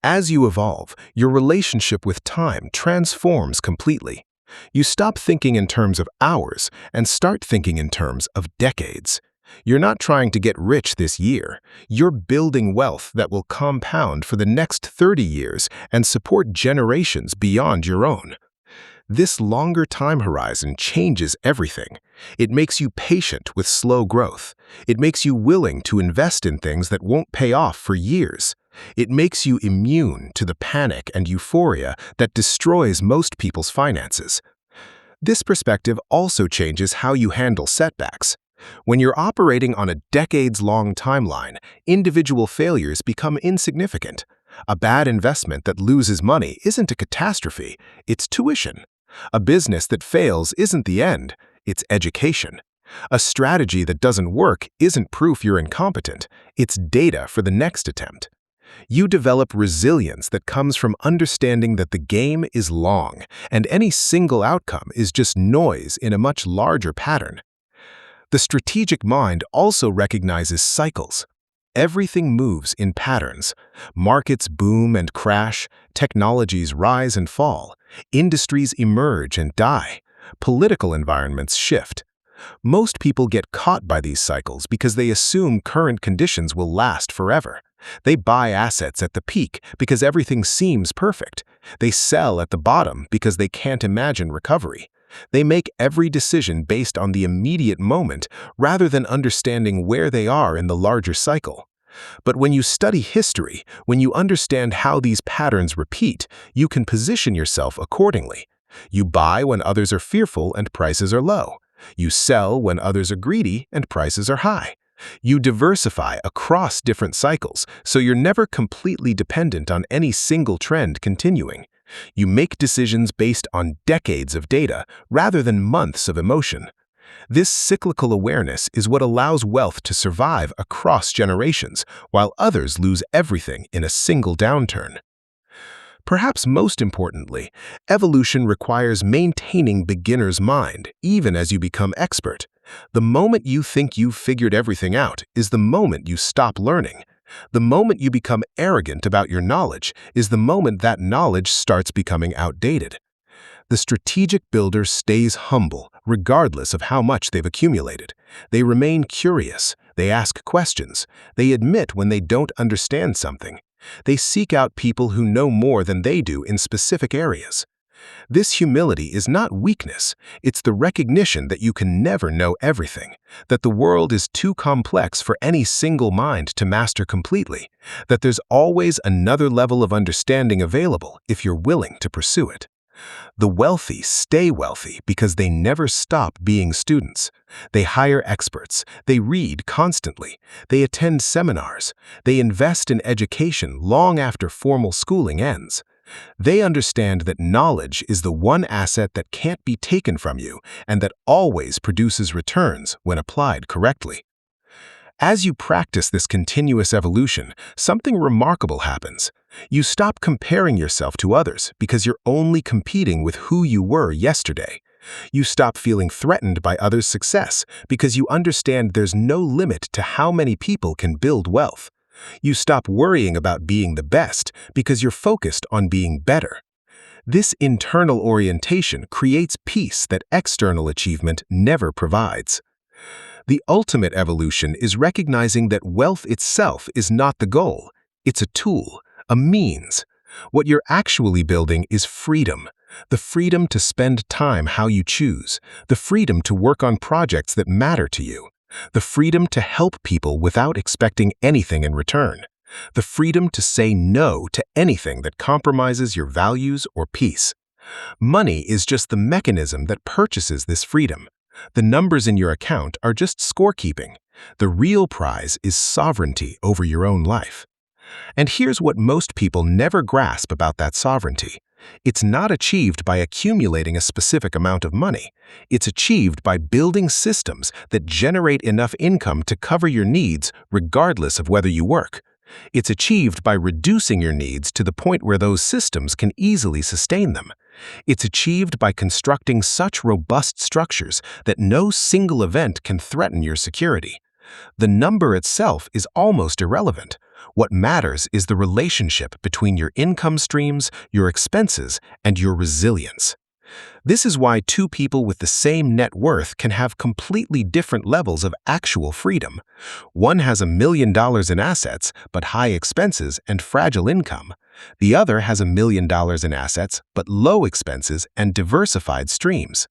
As you evolve, your relationship with time transforms completely. You stop thinking in terms of hours and start thinking in terms of decades. You're not trying to get rich this year. You're building wealth that will compound for the next 30 years and support generations beyond your own. This longer time horizon changes everything. It makes you patient with slow growth. It makes you willing to invest in things that won't pay off for years. It makes you immune to the panic and euphoria that destroys most people's finances. This perspective also changes how you handle setbacks. When you're operating on a decades-long timeline, individual failures become insignificant. A bad investment that loses money isn't a catastrophe, it's tuition. A business that fails isn't the end, it's education. A strategy that doesn't work isn't proof you're incompetent, it's data for the next attempt. You develop resilience that comes from understanding that the game is long, and any single outcome is just noise in a much larger pattern. The strategic mind also recognizes cycles. Everything moves in patterns. Markets boom and crash, technologies rise and fall, industries emerge and die, political environments shift. Most people get caught by these cycles because they assume current conditions will last forever. They buy assets at the peak because everything seems perfect. They sell at the bottom because they can't imagine recovery. They make every decision based on the immediate moment rather than understanding where they are in the larger cycle. But when you study history, when you understand how these patterns repeat, you can position yourself accordingly. You buy when others are fearful and prices are low. You sell when others are greedy and prices are high. You diversify across different cycles, so you're never completely dependent on any single trend continuing. You make decisions based on decades of data rather than months of emotion. This cyclical awareness is what allows wealth to survive across generations, while others lose everything in a single downturn. Perhaps most importantly, evolution requires maintaining beginner's mind, even as you become expert. The moment you think you've figured everything out is the moment you stop learning. The moment you become arrogant about your knowledge is the moment that knowledge starts becoming outdated. The strategic builder stays humble, regardless of how much they've accumulated. They remain curious, they ask questions, they admit when they don't understand something. They seek out people who know more than they do in specific areas. This humility is not weakness, it's the recognition that you can never know everything, that the world is too complex for any single mind to master completely, that there's always another level of understanding available if you're willing to pursue it. The wealthy stay wealthy because they never stop being students. They hire experts, they read constantly, they attend seminars, they invest in education long after formal schooling ends. They understand that knowledge is the one asset that can't be taken from you and that always produces returns when applied correctly. As you practice this continuous evolution, something remarkable happens. You stop comparing yourself to others because you're only competing with who you were yesterday. You stop feeling threatened by others' success because you understand there's no limit to how many people can build wealth. You stop worrying about being the best because you're focused on being better. This internal orientation creates peace that external achievement never provides. The ultimate evolution is recognizing that wealth itself is not the goal. It's a tool, a means. What you're actually building is freedom. The freedom to spend time how you choose. The freedom to work on projects that matter to you. The freedom to help people without expecting anything in return. The freedom to say no to anything that compromises your values or peace. Money is just the mechanism that purchases this freedom. The numbers in your account are just scorekeeping. The real prize is sovereignty over your own life. And here's what most people never grasp about that sovereignty. It's not achieved by accumulating a specific amount of money. It's achieved by building systems that generate enough income to cover your needs regardless of whether you work. It's achieved by reducing your needs to the point where those systems can easily sustain them. It's achieved by constructing such robust structures that no single event can threaten your security. The number itself is almost irrelevant. What matters is the relationship between your income streams, your expenses, and your resilience. This is why two people with the same net worth can have completely different levels of actual freedom. One has $1 million in assets, but high expenses and fragile income. The other has $1 million in assets, but low expenses and diversified streams.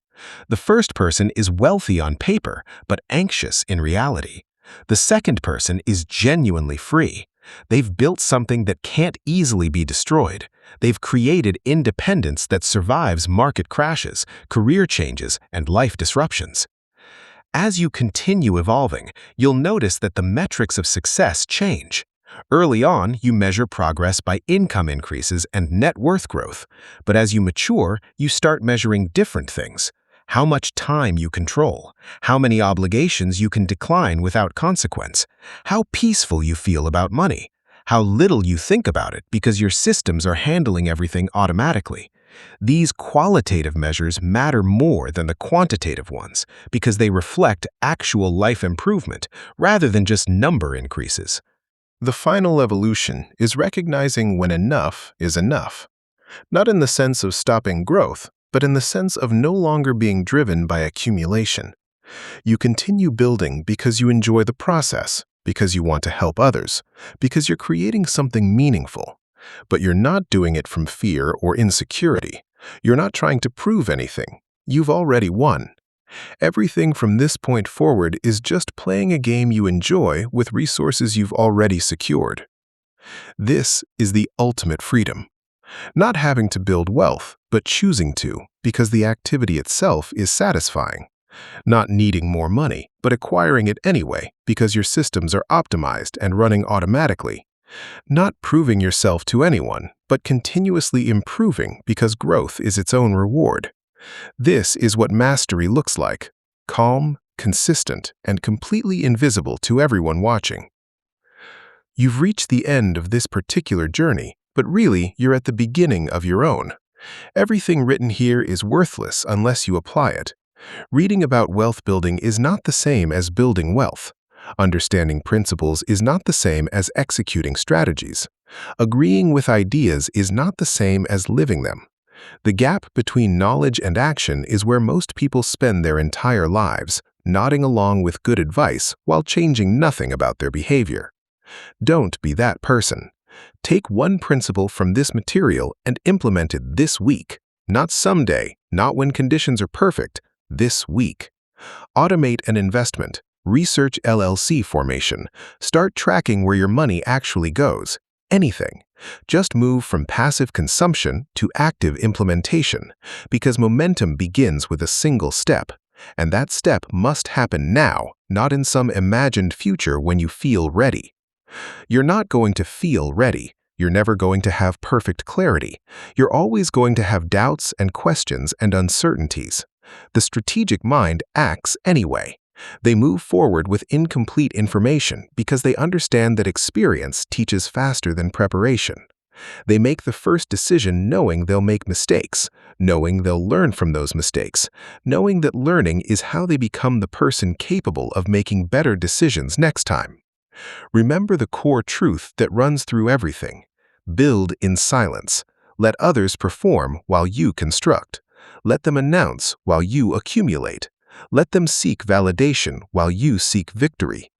The first person is wealthy on paper, but anxious in reality. The second person is genuinely free. They've built something that can't easily be destroyed. They've created independence that survives market crashes, career changes, and life disruptions. As you continue evolving, you'll notice that the metrics of success change. Early on, you measure progress by income increases and net worth growth. But as you mature, you start measuring different things. How much time you control, how many obligations you can decline without consequence, how peaceful you feel about money, how little you think about it because your systems are handling everything automatically. These qualitative measures matter more than the quantitative ones because they reflect actual life improvement rather than just number increases. The final evolution is recognizing when enough is enough. Not in the sense of stopping growth, but in the sense of no longer being driven by accumulation. You continue building because you enjoy the process, because you want to help others, because you're creating something meaningful. But you're not doing it from fear or insecurity. You're not trying to prove anything. You've already won. Everything from this point forward is just playing a game you enjoy with resources you've already secured. This is the ultimate freedom. Not having to build wealth, but choosing to, because the activity itself is satisfying. Not needing more money, but acquiring it anyway, because your systems are optimized and running automatically. Not proving yourself to anyone, but continuously improving because growth is its own reward. This is what mastery looks like: calm, consistent, and completely invisible to everyone watching. You've reached the end of this particular journey, but really you're at the beginning of your own. Everything written here is worthless unless you apply it. Reading about wealth building is not the same as building wealth. Understanding principles is not the same as executing strategies. Agreeing with ideas is not the same as living them. The gap between knowledge and action is where most people spend their entire lives, nodding along with good advice while changing nothing about their behavior. Don't be that person. Take one principle from this material and implement it this week. Not someday, not when conditions are perfect, this week. Automate an investment. Research LLC formation. Start tracking where your money actually goes. Anything. Just move from passive consumption to active implementation, because momentum begins with a single step. And that step must happen now, not in some imagined future when you feel ready. You're not going to feel ready. You're never going to have perfect clarity. You're always going to have doubts and questions and uncertainties. The strategic mind acts anyway. They move forward with incomplete information because they understand that experience teaches faster than preparation. They make the first decision knowing they'll make mistakes, knowing they'll learn from those mistakes, knowing that learning is how they become the person capable of making better decisions next time. Remember the core truth that runs through everything. Build in silence. Let others perform while you construct. Let them announce while you accumulate. Let them seek validation while you seek victory.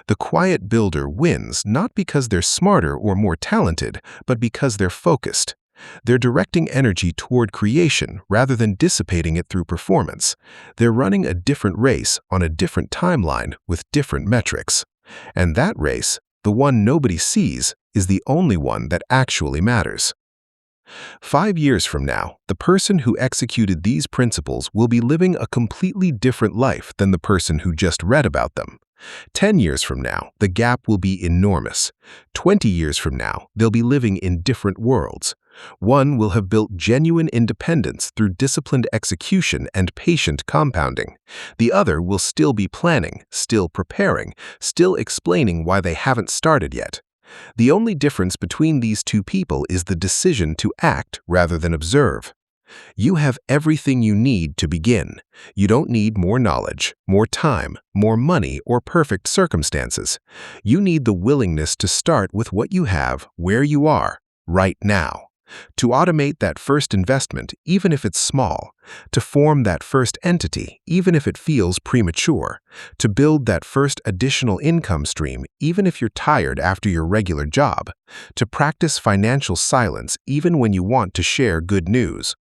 The quiet builder wins not because they're smarter or more talented, but because they're focused. They're directing energy toward creation rather than dissipating it through performance. They're running a different race on a different timeline with different metrics. And that race, the one nobody sees, is the only one that actually matters. 5 years from now, the person who executed these principles will be living a completely different life than the person who just read about them. 10 years from now, the gap will be enormous. 20 years from now, they'll be living in different worlds. One will have built genuine independence through disciplined execution and patient compounding. The other will still be planning, still preparing, still explaining why they haven't started yet. The only difference between these two people is the decision to act rather than observe. You have everything you need to begin. You don't need more knowledge, more time, more money, or perfect circumstances. You need the willingness to start with what you have, where you are, right now. To automate that first investment, even if it's small. To form that first entity, even if it feels premature. To build that first additional income stream, even if you're tired after your regular job. To practice financial silence, even when you want to share good news.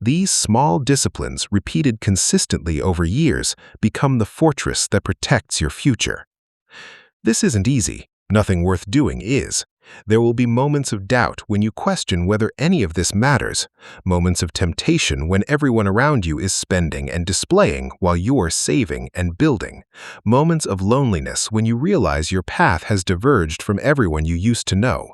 These small disciplines, repeated consistently over years, become the fortress that protects your future. This isn't easy. Nothing worth doing is. There will be moments of doubt when you question whether any of this matters, moments of temptation when everyone around you is spending and displaying while you're saving and building, moments of loneliness when you realize your path has diverged from everyone you used to know.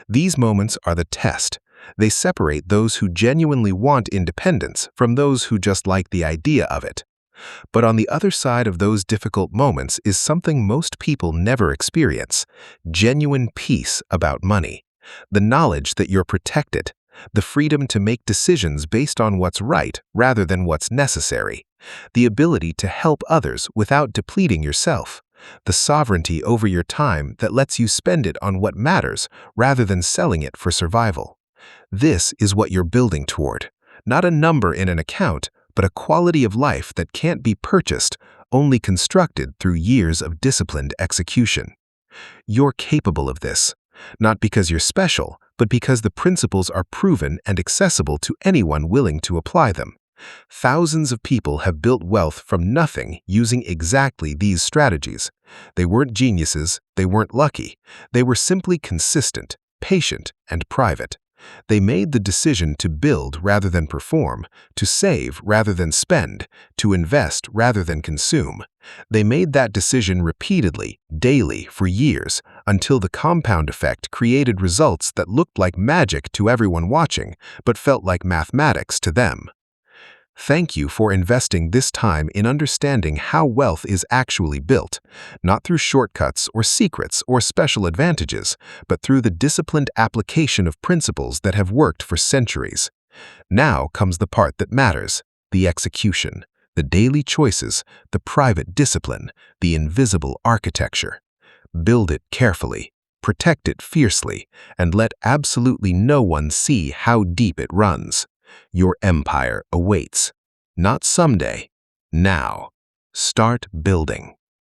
These moments are the test. They separate those who genuinely want independence from those who just like the idea of it. But on the other side of those difficult moments is something most people never experience: genuine peace about money, the knowledge that you're protected, the freedom to make decisions based on what's right rather than what's necessary, the ability to help others without depleting yourself, the sovereignty over your time that lets you spend it on what matters rather than selling it for survival. This is what you're building toward, not a number in an account, but a quality of life that can't be purchased, only constructed through years of disciplined execution. You're capable of this, not because you're special, but because the principles are proven and accessible to anyone willing to apply them. Thousands of people have built wealth from nothing using exactly these strategies. They weren't geniuses, they weren't lucky, they were simply consistent, patient, and private. They made the decision to build rather than perform, to save rather than spend, to invest rather than consume. They made that decision repeatedly, daily, for years, until the compound effect created results that looked like magic to everyone watching, but felt like mathematics to them. Thank you for investing this time in understanding how wealth is actually built, not through shortcuts or secrets or special advantages, but through the disciplined application of principles that have worked for centuries. Now comes the part that matters: the execution, the daily choices, the private discipline, the invisible architecture. Build it carefully, protect it fiercely, and let absolutely no one see how deep it runs. Your empire awaits. Not someday. Now. Start building.